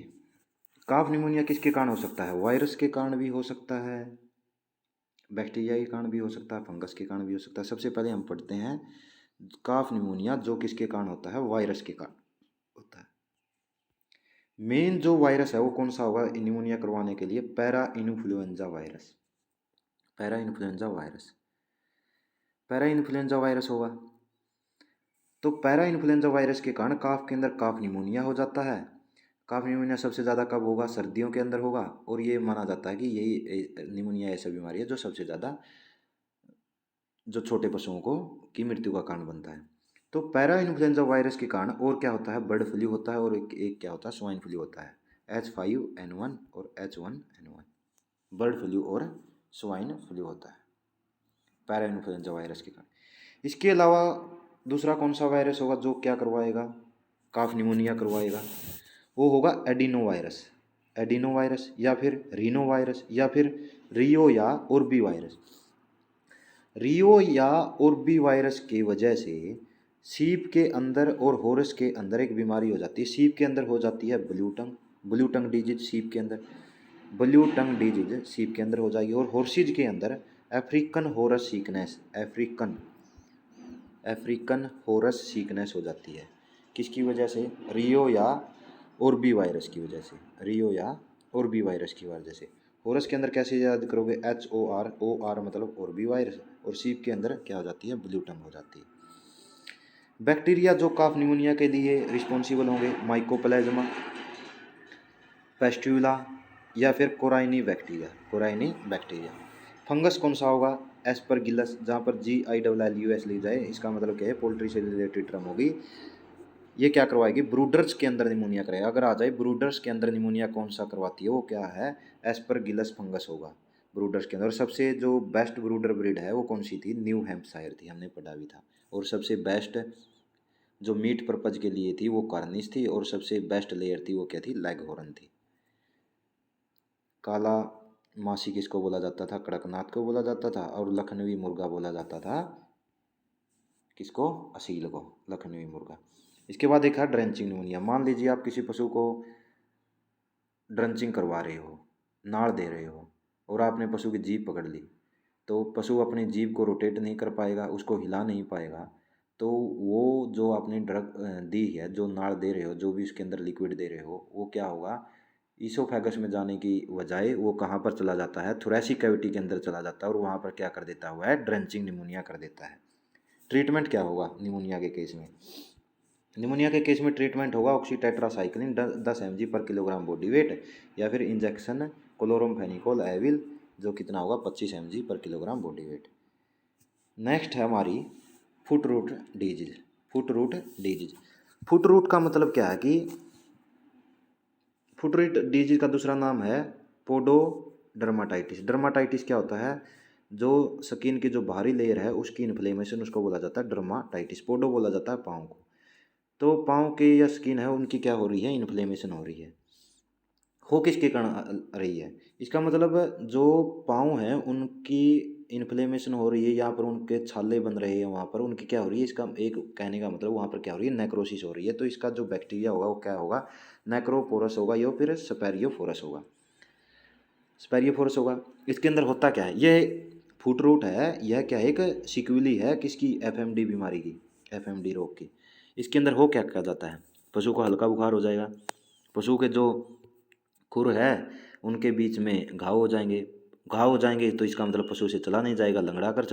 काफ निमोनिया किसके कारण हो सकता है? वायरस के कारण भी हो सकता है, बैक्टीरिया के कारण भी हो सकता है, फंगस के कारण भी हो सकता है। सबसे पहले हम पढ़ते हैं काफ निमोनिया, जो किसके कारण होता है? वायरस के कारण होता है। मेन जो वायरस है वो कौन सा होगा निमोनिया करवाने के लिए? Para influenza virus. Para influenza virus, para influenza virus होगा। तो पैरा इन्फ्लुएंजा वायरस के कारण काफ के अंदर काफ निमोनिया हो जाता है। काफ निमोनिया सबसे ज़्यादा कब होगा? सर्दियों के अंदर होगा। और ये माना जाता है कि यही निमोनिया ऐसा बीमारी है जो सबसे ज़्यादा जो छोटे पशुओं को की मृत्यु का कारण बनता है। तो पैरा इन्फ्लुएंजा वायरस के कारण और क्या होता है? बर्ड फ्लू होता है, और एक क्या होता है? स्वाइन फ्लू होता है। H5N1 और H1N1, बर्ड फ्लू और स्वाइन फ्लू होता है पैरा इन्फ्लुएंजा वायरस के कारण। इसके अलावा दूसरा कौन सा वायरस होगा जो क्या करवाएगा? काफ निमोनिया करवाएगा। वो होगा एडिनो वायरस। एडिनो वायरस या फिर रीनो वायरस या फिर रियो या ओरबी वायरस। रियो या ओरबी वायरस की वजह से सीप के अंदर और हॉर्स के अंदर एक बीमारी हो जाती है। सीप के अंदर हो जाती है ब्लू टंग डिजीज सीप के अंदर, ब्लू टंग डिजीज सीप के अंदर हो जाएगी। और हॉर्सिज के अंदर African harrows sickness, African harrows sickness हो जाती है। किसकी वजह से? रियो या ओरबी वायरस की वजह से। रियो या ओरबी वायरस की वजह से। हॉरस के अंदर कैसे याद करोगे? HOR मतलब ओरबी वायरस, और सीप के अंदर क्या हो जाती है? ब्लू टंग हो जाती है। बैक्टीरिया जो काफ निमोनिया के लिए रिस्पॉन्सिबल होंगे, माइकोप्लाज्मा, पेस्ट्यूला या फिर कोराइनी बैक्टीरिया। फंगस कौन सा होगा? एस्परगिलस, जहाँ पर GILLUS लिख जाए, इसका मतलब क्या है? पोल्ट्री से रिलेटेड टर्म होगी। ये क्या करवाएगी? ब्रूडर्स के अंदर निमोनिया कराएगा। अगर आ जाए ब्रूडर्स के अंदर निमोनिया कौन सा करवाती है? वो क्या है? एस्परगिलस फंगस होगा ब्रूडर्स के अंदर। और सबसे जो बेस्ट ब्रूडर ब्रीड है वो कौन सी थी? न्यू हैम्पशायर थी, हमने पढ़ा भी था। और सबसे बेस्ट जो मीट पर्पज के लिए थी वो कार्निश थी, और सबसे बेस्ट लेयर थी वो क्या थी? लेगहॉर्न थी। काला मासी किसको बोला जाता था? कड़कनाथ को बोला जाता था। और लखनवी मुर्गा बोला जाता था किसको? असील को, लखनवी मुर्गा। इसके बाद एक है ड्रेंचिंग निमोनिया। मान लीजिए आप किसी पशु को ड्रेंचिंग करवा रहे हो, नाड़ दे रहे हो, और आपने पशु की जीभ पकड़ ली, तो पशु अपनी जीभ को रोटेट नहीं कर पाएगा, उसको हिला नहीं पाएगा। तो वो जो आपने ड्रग दी है, जो नाड़ दे रहे हो, जो भी उसके अंदर लिक्विड दे रहे हो, वो क्या होगा? ईसोफेगस में जाने की बजाय वो कहाँ पर चला जाता है? थोरैसिक कैविटी के अंदर चला जाता है, और वहाँ पर क्या कर देता हुआ है? ड्रेंचिंग निमोनिया कर देता है। ट्रीटमेंट क्या होगा निमोनिया के केस में? निमोनिया के केस में ट्रीटमेंट होगा ऑक्सीटेट्रासाइक्लिन 10 mg पर किलोग्राम बॉडी वेट, या फिर इंजेक्शन क्लोरोमफेनिकोल एविल, जो कितना होगा? 25 mg पर किलोग्राम बॉडी वेट। नेक्स्ट है हमारी foot rot disease. Foot rot का मतलब क्या है कि फुट रूट डिजीज का दूसरा नाम है पोडोडर्माटाइटिस। डर्माटाइटिस क्या होता है? जो स्किन की जो बाहरी लेयर है उसकी इन्फ्लेमेशन, उसको बोला जाता है डर्माटाइटिस। पोडो बोला जाता है पाँव को। तो पाँव के या स्किन है उनकी क्या हो रही है? इन्फ्लेमेशन हो रही है। हो किसके कारण रही है? इसका मतलब जो पाँव हैं उनकी इन्फ्लेमेशन हो रही है, यहाँ पर उनके छाले बन रहे हैं, वहाँ पर उनकी क्या हो रही है? इसका एक कहने का मतलब वहाँ पर क्या हो रही है? नेक्रोसिस हो रही है। तो इसका जो बैक्टीरिया होगा वो क्या होगा? नेक्रोपोरस होगा, या फिर स्पेरियोफोरस होगा। स्पेरियोफोरस होगा। इसके अंदर होता क्या है? ये फुट रूट है, यह क्या है? एक सिक्यूली है किसकी? FMD बीमारी की, FMD रोग की। इसके अंदर हो क्या कहा जाता है? पशु को हल्का बुखार हो जाएगा, पशु के जो खुर है उनके बीच में घाव हो जाएंगे, तो इसका मतलब पशु से चला नहीं जाएगा, लंगड़ा कर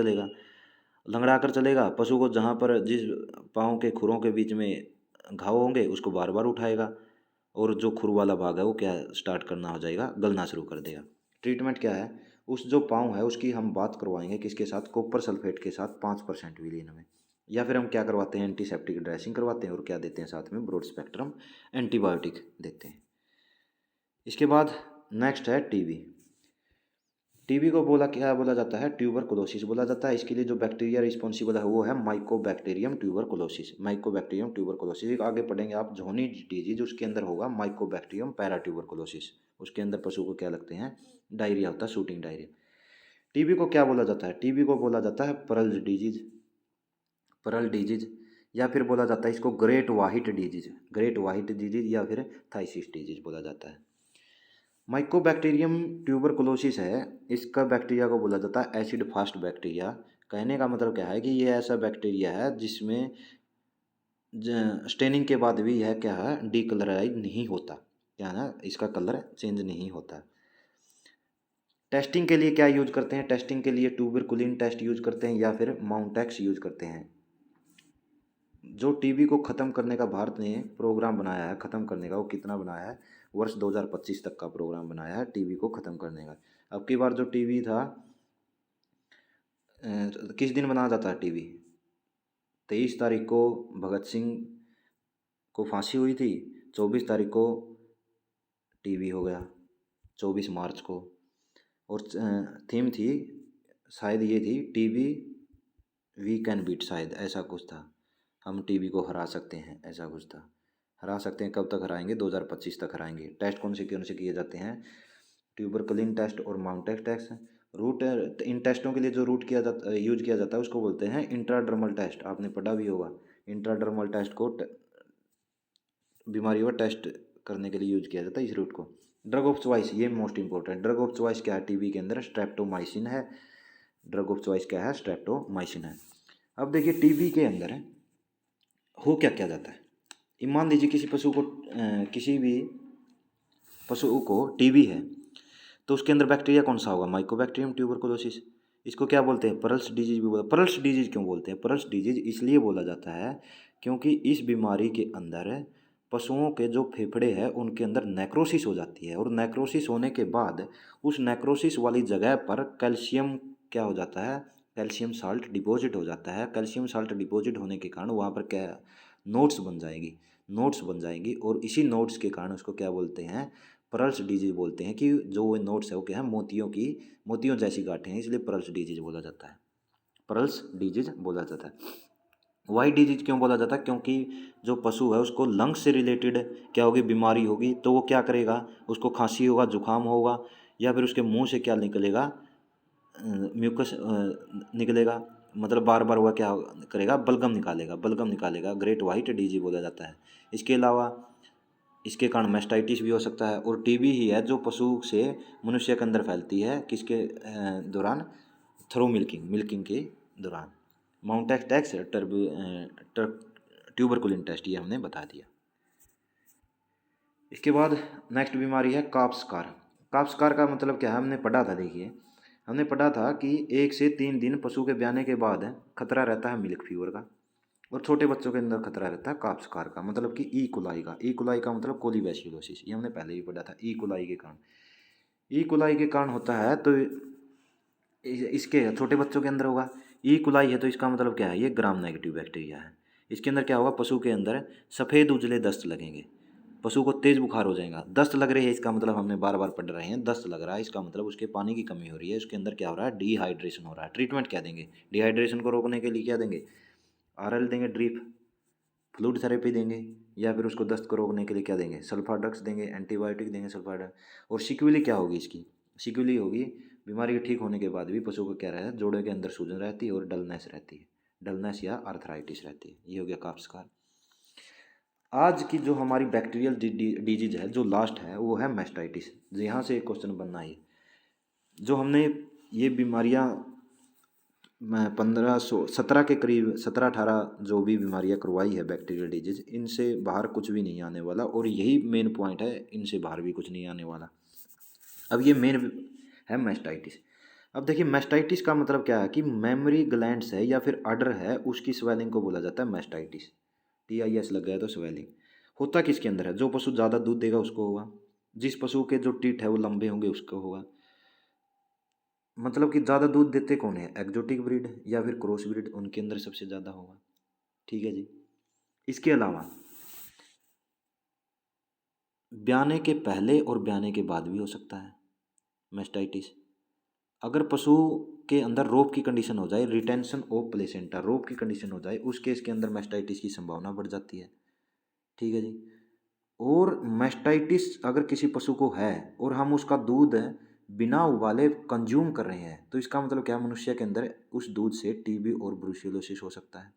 चलेगा। पशु को जहाँ पर जिस पाँव के खुरों के बीच में घाव होंगे उसको बार बार उठाएगा, और जो खुर वाला भाग है वो क्या स्टार्ट करना हो जाएगा? गलना शुरू कर देगा। ट्रीटमेंट क्या है? उस जो पाँव है उसकी हम बात करवाएंगे किसके साथ, कॉपर सल्फेट के साथ 5% विलीन में, या फिर हम क्या करवाते हैं, एंटीसेप्टिक ड्रेसिंग करवाते हैं और क्या देते हैं साथ में, ब्रॉड स्पेक्ट्रम एंटीबायोटिक देते हैं। इसके बाद नेक्स्ट है टीबी। टीबी को क्या बोला जाता है, ट्यूबरकुलोसिस बोला जाता है। इसके लिए जो बैक्टीरिया रिस्पॉन्सिबल है वो है माइकोबैक्टीरियम ट्यूबरकुलोसिस, माइकोबैक्टीरियम ट्यूबरकुलोसिस। आगे पढ़ेंगे आप जोनी डिजीज, उसके अंदर होगा माइकोबैक्टीरियम पैराट्यूबरकुलोसिस, उसके अंदर पशु को क्या लगते हैं, डायरिया होता है, शूटिंग डायरिया। टीबी को क्या बोला जाता है, टीबी को बोला जाता है परल्स डिजीज, परल डिजीज, या फिर बोला जाता है इसको great white disease, great white disease या फिर थाइसिस डिजीज बोला जाता है। माइकोबैक्टीरियम ट्यूबरकुलोसिस है, इसका बैक्टीरिया को बोला जाता है एसिड फास्ट बैक्टीरिया। कहने का मतलब क्या है कि ये ऐसा बैक्टीरिया है जिसमें स्टेनिंग के बाद भी यह क्या है, डीकलराइज नहीं होता, क्या है ना, इसका कलर चेंज नहीं होता। टेस्टिंग के लिए क्या यूज करते हैं, टेस्टिंग के लिए ट्यूबरकुलिन टेस्ट यूज करते हैं या फिर माउंटेक्स यूज करते हैं। जो टीबी को ख़त्म करने का भारत ने प्रोग्राम बनाया है, ख़त्म करने का, वो कितना बनाया है, वर्ष 2025 तक का प्रोग्राम बनाया है टीबी को ख़त्म करने का। अब की बार जो टीबी था, किस दिन मनाया जाता है टीबी, 23 तारीख को भगत सिंह को फांसी हुई थी, 24 तारीख को टीबी हो गया, 24 मार्च को। और थीम थी शायद ये थी, टीबी वी कैन बीट, शायद ऐसा कुछ था, हम टीबी को हरा सकते हैं, ऐसा कुछ था। हरा सकते हैं, कब तक हराएंगे, 2025 तक हराएंगे। टेस्ट कौन से किए जाते हैं, ट्यूबरकुलिन टेस्ट और माउंटेक्स टेस्ट। रूट, इन टेस्टों के लिए जो रूट यूज किया जाता है उसको बोलते हैं इंट्राडर्मल टेस्ट, आपने पढ़ा भी होगा। इंट्राडर्मल टेस्ट को बीमारी को टेस्ट करने के लिए यूज किया जाता है इस रूट को। ड्रग ऑफ चॉइस, ये most important, drug of choice क्या है टीबी के अंदर, स्ट्रेप्टोमाइसिन है। ड्रग ऑफ चॉइस क्या है, स्ट्रेप्टोमाइसिन है। अब देखिए टीबी के अंदर है हो क्या क्या जाता है। मान लीजिए किसी भी पशु को टीबी है, तो उसके अंदर बैक्टीरिया कौन सा होगा, माइकोबैक्टीरियम ट्यूबरकुलोसिस। इसको क्या बोलते हैं, परल्स डिजीज भी बोला। परल्स डिजीज क्यों बोलते हैं, परल्स डिजीज इसलिए बोला जाता है क्योंकि इस बीमारी के अंदर पशुओं के जो फेफड़े हैं उनके अंदर नेक्रोसिस हो जाती है, और नेक्रोसिस होने के बाद उस नेक्रोसिस वाली जगह पर कैल्शियम क्या हो जाता है, कैल्शियम साल्ट डिपॉजिट हो जाता है। कैल्शियम साल्ट डिपॉजिट होने के कारण वहाँ पर क्या, नोट्स बन जाएगी, नोट्स बन जाएगी, और इसी नोट्स के कारण उसको क्या बोलते हैं, परल्स डिजीज बोलते हैं। कि जो वो नोट्स है वो क्या है, मोतियों जैसी गांठें हैं, इसलिए परल्स डिजीज बोला जाता है, परल्स डिजीज बोला जाता है। वाई डिजीज क्यों बोला जाता है, क्योंकि जो पशु है उसको लंग्स से रिलेटेड क्या होगी, बीमारी होगी, तो वो क्या करेगा, उसको खांसी होगा, जुकाम होगा, या फिर उसके मुंह से क्या निकलेगा, म्यूकस निकलेगा, मतलब बार बार वह क्या करेगा, बलगम निकालेगा, ग्रेट वाइट डिजीज बोला जाता है। इसके अलावा इसके कारण मेस्टाइटिस भी हो सकता है। और टीबी ही है जो पशु से मनुष्य के अंदर फैलती है, किसके दौरान, थ्रो मिल्किंग के दौरान। माउंटेक्स टैक्स ट्यूबरकुलिन टेस्ट, ये हमने बता दिया। इसके बाद नेक्स्ट बीमारी है काप्सकार। काप्सकार का मतलब क्या है, हमने पढ़ा था, देखिए हमने पढ़ा था कि 1 से 3 दिन पशु के ब्याने के बाद खतरा रहता है मिल्क फीवर का, और छोटे बच्चों के अंदर खतरा रहता है काप्सकार का, मतलब कि ई कुलाई का मतलब कोलीबैसिलोसिस, ये हमने पहले ही पढ़ा था। ई कुलाई के कारण होता है, तो इसके छोटे बच्चों के अंदर होगा। ई कुलाई है तो इसका मतलब क्या है, ये ग्राम नेगेटिव बैक्टीरिया है। इसके अंदर क्या होगा, पशु के अंदर सफ़ेद उजले दस्त लगेंगे, पशु को तेज़ बुखार हो जाएगा। दस्त लग रही है, इसका मतलब हमने बार बार पढ़ रहे हैं, दस्त लग रहा है, इसका मतलब उसके पानी की कमी हो रही है, उसके अंदर क्या हो रहा है, डिहाइड्रेशन हो रहा है। ट्रीटमेंट क्या देंगे, डिहाइड्रेशन को रोकने के लिए क्या देंगे, आरएल देंगे, ड्रिप, फ्लूइड थेरेपी देंगे, या फिर उसको दस्त को रोकने के लिए क्या देंगे, सल्फा ड्रग्स देंगे, एंटीबायोटिक देंगे, सल्फा ड्रग। और सिक्विली क्या होगी इसकी, सिक्विली होगी बीमारी के ठीक होने के बाद भी पशु को क्या रहता है, जोड़ों के अंदर सूजन रहती है और डलनेस रहती है, डलनेस या आर्थराइटिस रहती है। ये हो गया काप्सकार। आज की जो हमारी बैक्टीरियल डिजीज है, जो लास्ट है, वो है मेस्टाइटिस। यहाँ से एक क्वेश्चन बनना है, जो हमने ये बीमारियाँ 1517 के करीब 17-18 जो भी बीमारियाँ करवाई है बैक्टीरियल डिजीज, इनसे बाहर कुछ भी नहीं आने वाला, और यही मेन पॉइंट है, इनसे बाहर भी कुछ नहीं आने वाला। अब ये मेन है मेस्टाइटिस। अब देखिए मेस्टाइटिस का मतलब क्या है कि मेमोरी ग्लैंड्स है या फिर अडर है, उसकी स्वेलिंग को बोला जाता है मेस्टाइटिस। TIS लग गया तो स्वेलिंग। होता किसके अंदर है, जो पशु ज़्यादा दूध देगा उसको होगा, जिस पशु के जो टीथ है वो लंबे होंगे उसको होगा, मतलब कि ज़्यादा दूध देते कौन है, एक्जोटिक ब्रीड या फिर क्रॉस ब्रीड, उनके अंदर सबसे ज़्यादा होगा। ठीक है जी। इसके अलावा ब्याने के पहले और ब्याने के बाद भी हो सकता है मैस्टाइटिस। अगर पशु के अंदर रोग की कंडीशन हो जाए, रिटेंशन ऑफ प्लेसेंटा, रोग की कंडीशन हो जाए, उस केस के अंदर मैस्टाइटिस की संभावना बढ़ जाती है। ठीक है जी। और मैस्टाइटिस अगर किसी पशु को है और हम उसका दूध बिना उबाले कंज्यूम कर रहे हैं, तो इसका मतलब क्या, मनुष्य के अंदर उस दूध से टीबी और ब्रुसेलोसिस हो सकता है।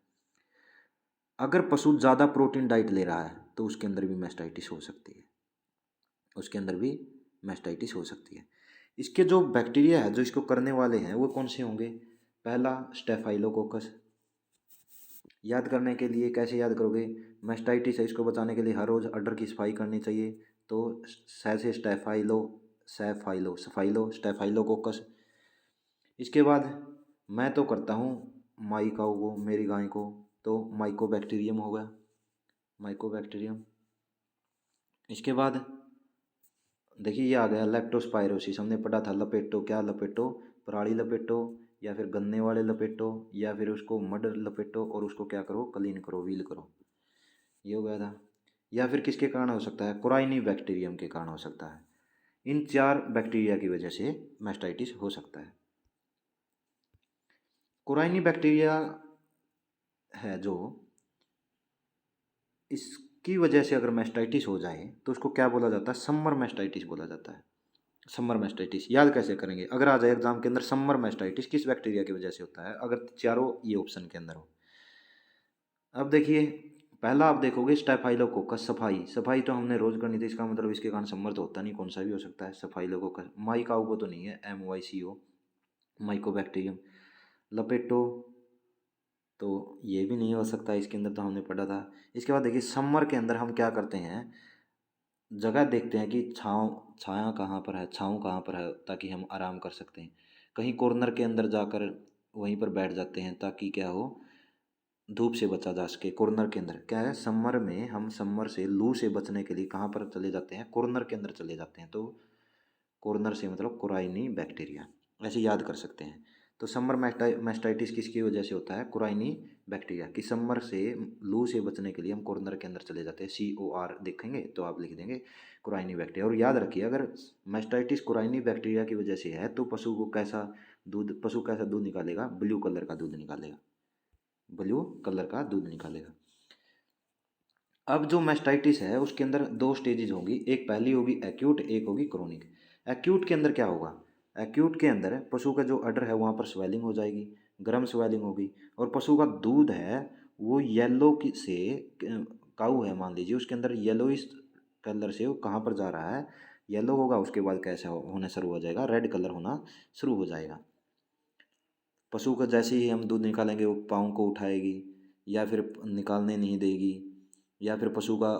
अगर पशु ज़्यादा प्रोटीन डाइट ले रहा है तो उसके अंदर भी मैस्टाइटिस हो सकती है, उसके अंदर भी मैस्टाइटिस हो सकती है। इसके जो बैक्टीरिया है जो इसको करने वाले हैं वो कौन से होंगे, पहला स्टेफाइलोकोकस। याद करने के लिए कैसे याद करोगे, मैस्टाइटिस है, इसको बचाने के लिए हर रोज़ अडर की सफाई करनी चाहिए। तो सैसे स्टेफाइलोकोकस। इसके बाद मैं तो करता हूँ माई काऊ को, मेरी गाय को, तो माइकोबैक्टीरियम होगा, माइकोबैक्टीरियम। इसके बाद देखिए ये आ गया लेप्टोस्पायरोसिस, हमने पढ़ा था लपेटो, क्या लपेटो, पराली लपेटो या फिर गन्ने वाले लपेटो या फिर उसको मड लपेटो और उसको क्या करो, क्लीन करो, व्हील करो, ये हो गया था। या फिर किसके कारण हो सकता है, कोराइनी बैक्टीरियम के कारण हो सकता है। इन 4 बैक्टीरिया की वजह से मैस्टाइटिस हो सकता है। कोराइनी बैक्टीरिया है जो, इसकी वजह से अगर मैस्टाइटिस हो जाए तो उसको क्या बोला जाता है, समर मैस्टाइटिस बोला जाता है। समर मैस्टाइटिस याद कैसे करेंगे, अगर आ जाए एग्जाम के अंदर समर मैस्टाइटिस किस बैक्टीरिया की वजह से होता है, अगर चारों ये ऑप्शन के अंदर हो। अब देखिए पहला आप देखोगे स्टेफाइलोकोकस, सफाई, सफाई तो हमने रोज करनी थी, इसका मतलब इसके कारण समर तो होता नहीं, कौन सा भी हो सकता है सफाइलोकोकस। माइकाऊ को तो नहीं है, MYCO, माइकोबैक्टीरियम। लपेटो तो ये भी नहीं हो सकता, इसके अंदर तो हमने पढ़ा था। इसके बाद देखिए समर के अंदर हम क्या करते हैं, जगह देखते हैं कि छाया कहाँ पर है, छाँव कहाँ पर है, ताकि हम आराम कर सकते हैं। कहीं कॉर्नर के अंदर जाकर वहीं पर बैठ जाते हैं ताकि क्या हो, धूप से बचा जा सके। कॉर्नर के अंदर क्या है, समर में हम समर से, लू से बचने के लिए कहाँ पर चले जाते हैं, कॉर्नर के अंदर चले जाते हैं। तो कॉर्नर से मतलब कोराइनी बैक्टीरिया, ऐसे याद कर सकते हैं। तो समर मैस्टाइटिस किसकी वजह से होता है, कोराइनी बैक्टीरिया कि समर से, लू से बचने के लिए हम कॉर्नर के अंदर चले जाते हैं। COR देखेंगे तो आप लिख देंगे कोराइनी बैक्टीरिया। और याद रखिए अगर मैस्टाइटिस कोराइनी बैक्टीरिया की वजह से है तो पशु कैसा दूध निकालेगा, ब्लू कलर का दूध निकालेगा, ब्लू कलर का दूध निकालेगा। अब जो मैस्टाइटिस है उसके अंदर 2 स्टेजेज होंगी, एक पहली होगी एक्यूट, एक होगी क्रोनिक। एक्यूट के अंदर क्या होगा, एक्यूट के अंदर पशु का जो अडर है वहाँ पर स्वेलिंग हो जाएगी, गर्म स्वेलिंग होगी, और पशु का दूध है वो येलो से, काऊ है मान लीजिए, उसके अंदर येलोइश कलर से वो कहाँ पर जा रहा है, येलो होगा, उसके बाद कैसा होना शुरू हो जाएगा, रेड कलर होना शुरू हो जाएगा। पशु का जैसे ही हम दूध निकालेंगे वो पाँव को उठाएगी या फिर निकालने नहीं देगी, या फिर पशु का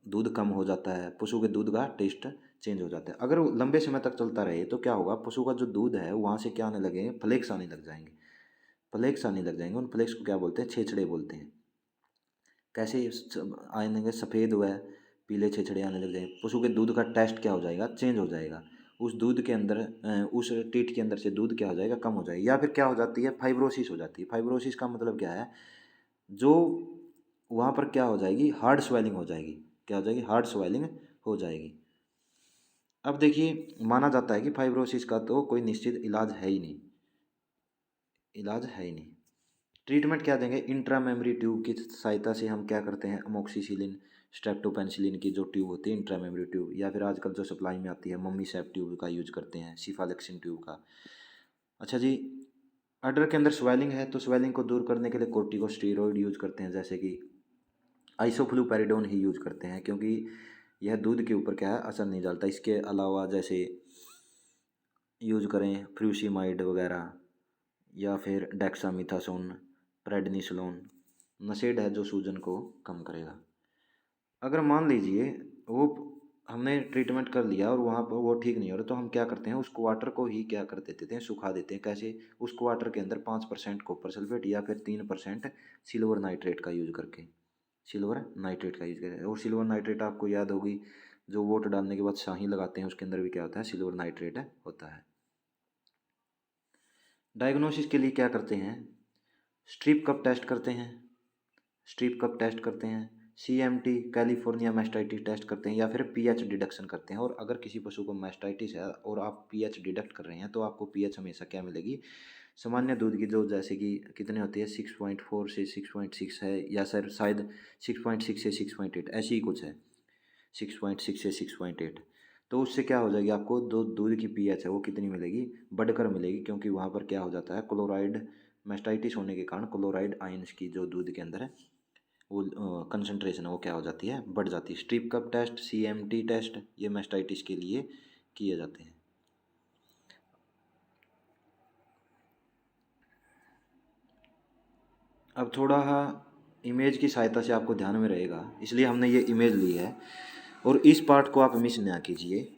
दूध कम हो जाता है, पशु के दूध का टेस्ट चेंज हो जाता है। अगर वो लंबे समय तक चलता रहे तो क्या होगा, पशु का जो दूध है वहाँ से क्या आने लगेंगे, फ्लेक्स आने लग जाएंगे, फ्लेक्स आने लग जाएंगे। उन फ्लेक्स को क्या बोलते हैं, छेछड़े बोलते हैं। कैसे आएंगे, सफ़ेद व पीले छेछड़े आने लग जाएंगे, पशु के दूध का टेस्ट क्या हो जाएगा, चेंज हो जाएगा। उस दूध के अंदर उस टीट के अंदर से दूध क्या हो जाएगा, कम हो जाएगा। या फिर क्या हो जाती है, फाइब्रोसिस हो जाती है। फाइब्रोसिस का मतलब क्या है, जो वहाँ पर क्या हो जाएगी, हार्ड स्वेलिंग हो जाएगी, क्या हो जाएगी, हार्ड स्वेलिंग हो जाएगी। अब देखिए माना जाता है कि फाइब्रोसिस का तो कोई निश्चित इलाज है ही नहीं, इलाज है ही नहीं। ट्रीटमेंट क्या देंगे, इंट्रा मेमरी ट्यूब की सहायता से हम क्या करते हैं, अमोक्सिसिलिन, स्ट्रेप्टोपेनिसिलिन की जो ट्यूब होती है इंट्रा मेमरी ट्यूब, या फिर आजकल जो सप्लाई में आती है मम्मी सैप ट्यूब का यूज करते हैं, सिफालेक्सिन ट्यूब का। अच्छा जी, अडर के अंदर स्वेलिंग है तो स्वेलिंग को दूर करने के लिए कोर्टिकोस्टेरॉइड यूज करते हैं, जैसे कि आइसोफ्लूपेरिडोन ही यूज करते हैं, क्योंकि यह दूध के ऊपर क्या है, असर नहीं डालता। इसके अलावा जैसे यूज करें फ्रूसीमाइड वगैरह, या फिर डेक्सामिथासोन, प्रेडनिसोलोन, नशेड है जो सूजन को कम करेगा। अगर मान लीजिए वो हमने ट्रीटमेंट कर लिया और वहाँ पर वो ठीक नहीं हो रहा, तो हम क्या करते हैं, उस क्वार्टर को ही क्या कर देते हैं, सुखा देते हैं। कैसे, उस क्वार्टर के अंदर 5% कॉपर सल्फेट या फिर 3% सिल्वर नाइट्रेट का यूज करके, सिल्वर नाइट्रेट का यूज करें। और सिल्वर नाइट्रेट आपको याद होगी, जो वोट डालने के बाद शाही लगाते हैं उसके अंदर भी क्या होता है, सिल्वर नाइट्रेट होता है। डायग्नोसिस के लिए क्या करते हैं, स्ट्रिप कप टेस्ट करते हैं, स्ट्रिप कप टेस्ट करते हैं, CMT कैलिफोर्निया मैस्टाइटिस टेस्ट करते हैं, या फिर पीएच डिडक्शन करते हैं। और अगर किसी पशु को मैस्टाइटिस है और आप पीएच डिडक्ट कर रहे हैं तो आपको पीएच हमेशा क्या मिलेगी, सामान्य दूध की जो जैसे कि कितने होती है 6.4 से 6.6 है, या सर शायद 6.6 से 6.8 ऐसी ही कुछ है, 6.6 से 6.8। तो उससे क्या हो जाएगी, आपको दो दूध की पीएच है वो कितनी मिलेगी, बढ़कर मिलेगी, क्योंकि वहाँ पर क्या हो जाता है, क्लोराइड मैस्टाइटिस होने के कारण क्लोराइड आयंस की जो दूध के अंदर है वो कंसंट्रेशन है वो क्या हो जाती है, बढ़ जाती है। Strip cup test, CMT test, ये मैस्टाइटिस के लिए किए जाते हैं। अब थोड़ा इमेज की सहायता से आपको ध्यान में रहेगा, इसलिए हमने ये इमेज ली है, और इस पार्ट को आप मिस ना कीजिए।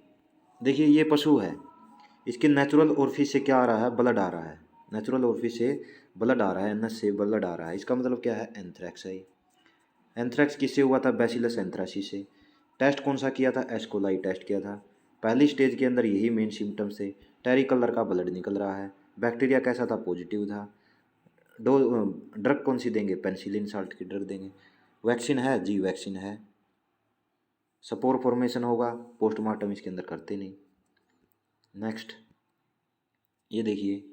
देखिए ये पशु है, इसके नेचुरल ओरिफिस से क्या आ रहा है, ब्लड आ रहा है, नेचुरल ओरिफिस से ब्लड आ रहा है, नस से ब्लड आ रहा है, इसका मतलब क्या है, एंथ्रेक्स है। एंथ्रेक्स किससे हुआ था, बैसिलस एंथ्रासिस से। टेस्ट कौन सा किया था, एस्कोलाई टेस्ट किया था। पहली स्टेज के अंदर यही मेन सिम्टम्स थे, टेरी कलर का ब्लड निकल रहा है, बैक्टीरिया कैसा था, पॉजिटिव था। डो ड्रग कौन सी देंगे, पेनिसिलिन साल्ट की ड्रग देंगे। वैक्सीन है जी, वैक्सीन है। स्पोर फॉर्मेशन होगा, पोस्टमार्टम इसके अंदर करते नहीं। नेक्स्ट ये देखिए,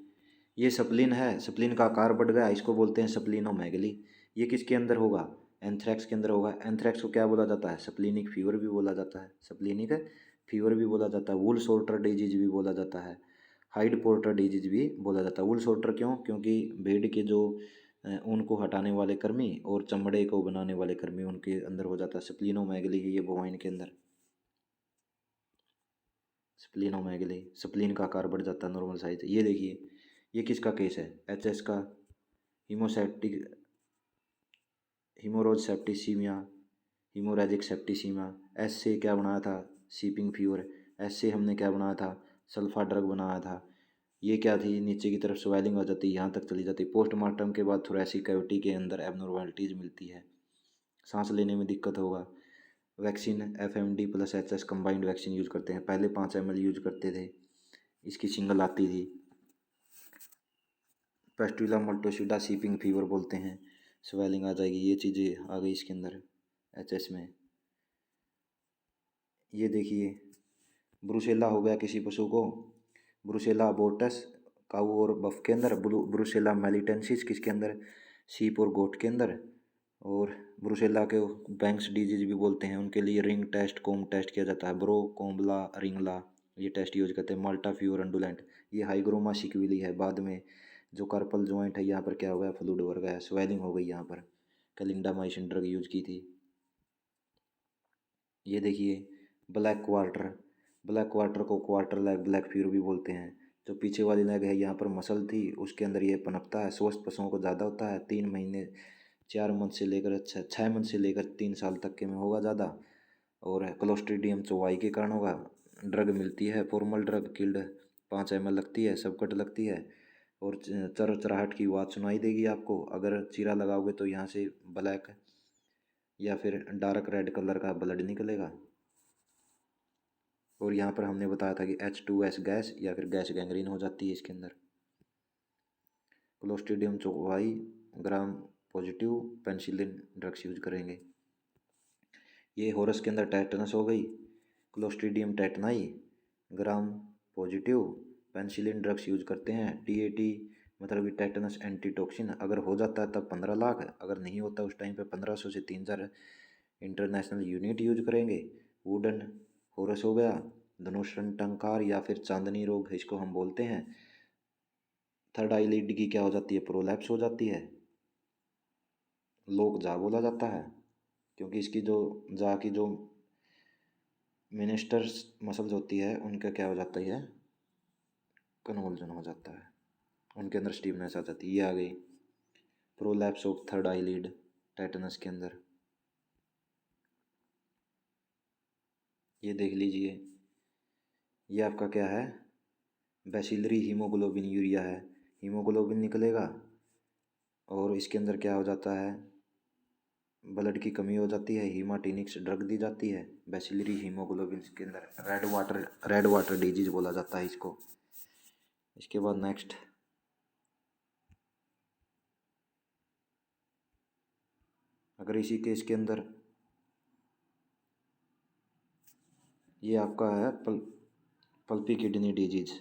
ये सप्लिन है, सप्लिन का आकार बढ़ गया, इसको बोलते हैं सप्लिनोमेगली। ये किसके अंदर होगा, एंथ्रेक्स के अंदर होगा। एंथ्रेक्स को क्या बोला जाता है, सप्लिनिक फीवर भी बोला जाता है, सप्लिनिक फीवर भी बोला जाता है, वुल सोल्टर डिजीज भी बोला जाता है, हाइड पोर्टर डिजीज भी बोला जाता है। वुल सोल्टर क्यों, क्योंकि भेड़ के जो ऊन को हटाने वाले कृमि और चमड़े को बनाने वाले कृमि उनके अंदर हो जाता है। सप्लिनोमेगली है ये बोवाइन के अंदर, स्प्लीनोमेगली, स्प्लीन का आकार बढ़ जाता है, नॉर्मल साइज। ये देखिए ये किसका केस है, HS का, हीमोसेप्टिक हीमोरोज सेप्टिसीमिया, हीमोरेजिक सेप्टिसीमिया। S से क्या बनाया था, सीपिंग फीवर। S से हमने क्या बनाया था, सल्फा ड्रग बनाया था। ये क्या थी, नीचे की तरफ स्वेलिंग हो जाती है, यहाँ तक चली जाती है। पोस्टमार्टम के बाद थोरेसिक कैविटी के अंदर एबनॉर्मलिटीज मिलती है, सांस लेने में दिक्कत होगा। Vaccine FMD plus HS combined vaccine use करते हैं, पहले 5 ml यूज करते थे, इसकी सिंगल आती थी। पेस्टुला मल्टोसिडा सीपिंग फीवर बोलते हैं, स्वेलिंग आ जाएगी, ये चीज़ें आ गई इसके अंदर HS में। ये देखिए ब्रुसेला हो गया किसी पशु को, ब्रुसेला अबोर्टस काऊ और बफ के अंदर, ब्रुसेला मेलिटेंसिस किसके अंदर, सीप और गोट के अंदर। और ब्रुसेला के बैंक्स डिजीज भी बोलते हैं, उनके लिए रिंग टेस्ट, कोम टेस्ट किया जाता है, ब्रो कोम्बला रिंगला, ये टेस्ट यूज करते हैं। माल्टा फ्यूर अंडुलेंट, ये हाइग्रोमा सिक्विली है, बाद में जो कार्पल जॉइंट है यहाँ पर क्या हो गया, फ्लूइड भर गया, स्वेलिंग हो गई यहाँ पर, क्लिंडामाइसिन ड्रग यूज की थी। ये देखिए ब्लैक क्वार्टर, ब्लैक क्वार्टर को क्वार्टर लेग ब्लैक फ्यूर भी बोलते हैं। जो पीछे वाली लेग है यहाँ पर मसल थी, उसके अंदर ये पनपता है, स्वस्थ पशुओं को ज़्यादा होता है, 3 महीने 4 मंथ से लेकर 6 मंथ से लेकर 3 साल तक के में होगा ज़्यादा। और क्लोस्ट्रीडियम चौवाई के कारण होगा। ड्रग मिलती है, फॉर्मल ड्रग किल्ड, 5 ml लगती है, सबकट लगती है, और चरचराहट की आवाज़ सुनाई देगी आपको। अगर चीरा लगाओगे तो यहाँ से ब्लैक या फिर डार्क रेड कलर का ब्लड निकलेगा। और यहाँ पर हमने बताया था कि H2S गैस या फिर गैस गैंग्रीन हो जाती है इसके अंदर। Clostridium chauvoei gram positive penicillin drugs use करेंगे। ये हॉरस के अंदर टेटनस हो गई, clostridium tetani gram positive penicillin drugs use करते हैं। TAT मतलब कि टेटनस एंटीटॉक्सिन, अगर हो जाता है तब 15 लाख, अगर नहीं होता उस टाइम पे 1500 से 3000 इंटरनेशनल यूनिट यूज करेंगे। वुडन हॉरस हो गया, धनुषण टंकार या फिर चांदनी रोग इसको हम बोलते हैं। थर्ड आई लिड की क्या हो जाती है, प्रोलैप्स हो जाती है, लोक जा बोला जाता है, क्योंकि इसकी जो जा की जो मिनिस्टर्स मसल्स होती है उनका क्या हो जाता है, कन्वल्जन हो जाता है, उनके अंदर स्टीफनेस आ जाती है। ये आ गई prolapse of third I lead tetanus के अंदर। ये देख लीजिए, ये आपका क्या है, बैसिलरी हीमोग्लोबिन यूरिया है, हीमोग्लोबिन निकलेगा और इसके अंदर क्या हो जाता है, ब्लड की कमी हो जाती है, हीमाटिनिक्स ड्रग दी जाती है, बैसिलरी हीमोग्लोबिन के अंदर रेड वाटर डिजीज बोला जाता है इसको। इसके बाद नेक्स्ट अगर इसी केस के अंदर ये आपका है pulpy kidney disease,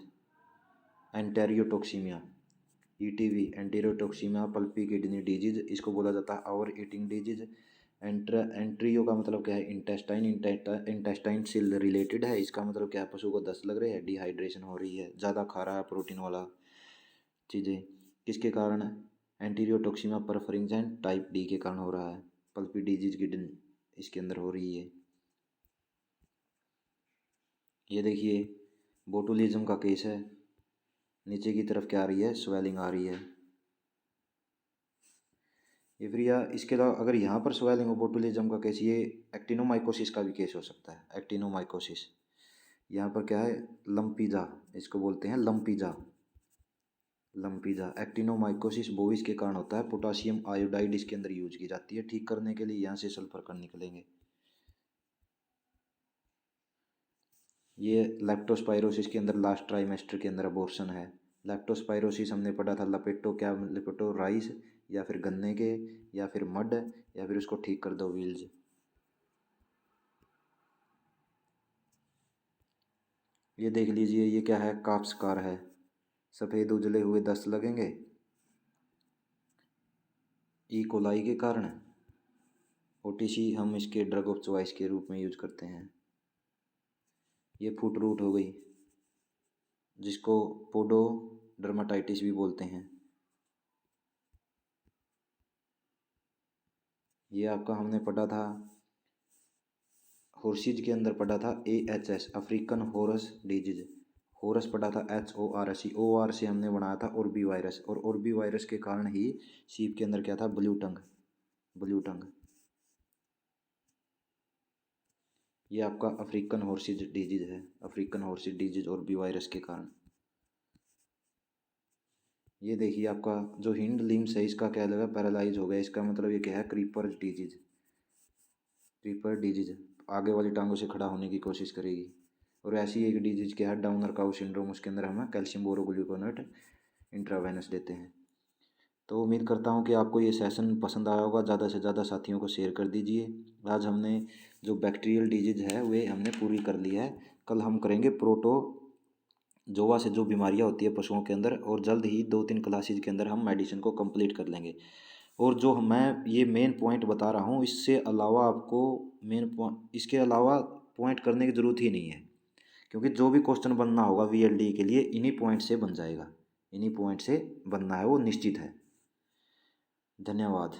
enterotoxemia, ETV, enterotoxemia pulpy kidney disease, इसको बोला जाता है ओवर ईटिंग डिजीज। एंट्रियो का मतलब क्या है, इंटेस्टाइन, इंटेस्टाइन से रिलेटेड है। इसका मतलब क्या है, पशु को दस्त लग रही है, डिहाइड्रेशन हो रही है, ज़्यादा खा रहा है प्रोटीन वाला चीज़ें, किसके कारण है, एंटीरियोटॉक्सीमिया परफरिंजेंट टाइप डी के कारण हो रहा है। पल्पी डिजीज किडनी इसके अंदर हो रही है। ये देखिए बोटुलिज्म का केस है, नीचे की तरफ क्या आ रही है, स्वेलिंग आ रही है। ये फिर या इसके अलावा अगर यहाँ पर स्वेलिंग हो बोटुलिज्म का केस, ये एक्टिनोमाइकोसिस का भी केस हो सकता है, एक्टिनोमाइकोसिस। यहाँ पर क्या है, लंपीजा, इसको बोलते हैं लंपीजा, लंपीजा। एक्टिनोमाइकोसिस बोविस के कारण होता है। पोटासियम आयोडाइड इसके अंदर यूज की जाती है ठीक करने के लिए, यहाँ से सल्फर कण निकलेंगे। ये लेप्टोस्पाइरोसिस के अंदर लास्ट ट्राइमेस्टर के अंदर अबॉर्शन है। लेप्टोस्पाइरोसिस हमने पढ़ा था, लपेटो क्या, लपेटो राइस या फिर गन्ने के या फिर मड, या फिर उसको ठीक कर दो व्हील्स। ये देख लीजिए, ये क्या है, काप्सकार है, सफ़ेद उजले हुए दस्त लगेंगे ई कोलाई के कारण। ओटीसी हम इसके ड्रग ऑफ चॉइस के रूप में यूज करते हैं। ये फुट रूट हो गई, जिसको पोडोडर्माटाइटिस भी बोलते हैं। ये आपका हमने पढ़ा था हॉर्सिज के अंदर, पढ़ा था AHS, African horse disease. Horse पढ़ा था HORS, OR से हमने बनाया था ओरबी वायरस, और ओरबी वायरस के कारण ही सीप के अंदर क्या था, ब्लू टंग, ब्लू टंग। ये आपका अफ्रीकन हॉर्सिज डिजीज है, अफ्रीकन हॉर्सिज डिजीज ओरबी वायरस के कारण। ये देखिए आपका जो हिंड लिम्स है, इसका क्या लगा, पैरालाइज हो गया, इसका मतलब ये क्या है, क्रीपर डिजीज, क्रीपर डिजीज, आगे वाली टांगों से खड़ा होने की कोशिश करेगी। और ऐसी एक डिजीज क्या है, डाउनर काउ सिंड्रोम, उसके अंदर हम कैल्शियम बोरोग्लूकोनेट इंट्रावेनस देते हैं। तो उम्मीद करता हूँ कि आपको ये सेशन पसंद आया होगा। ज़्यादा से ज़्यादा साथियों को शेयर कर दीजिए। आज हमने जो बैक्टीरियल डिजीज है वे हमने पूरी कर ली है। कल हम करेंगे प्रोटोजोआ से जो बीमारियाँ होती है पशुओं के अंदर, और जल्द ही 2-3 क्लासेज के अंदर हम मेडिसिन को कंप्लीट कर लेंगे। और जो मैं ये मेन पॉइंट बता रहा हूँ, इससे अलावा आपको इसके अलावा पॉइंट करने की ज़रूरत ही नहीं है, क्योंकि जो भी क्वेश्चन बनना होगा VLD के लिए इन्हीं पॉइंट से बन जाएगा, इन्हीं पॉइंट से बनना है, वो निश्चित है। धन्यवाद।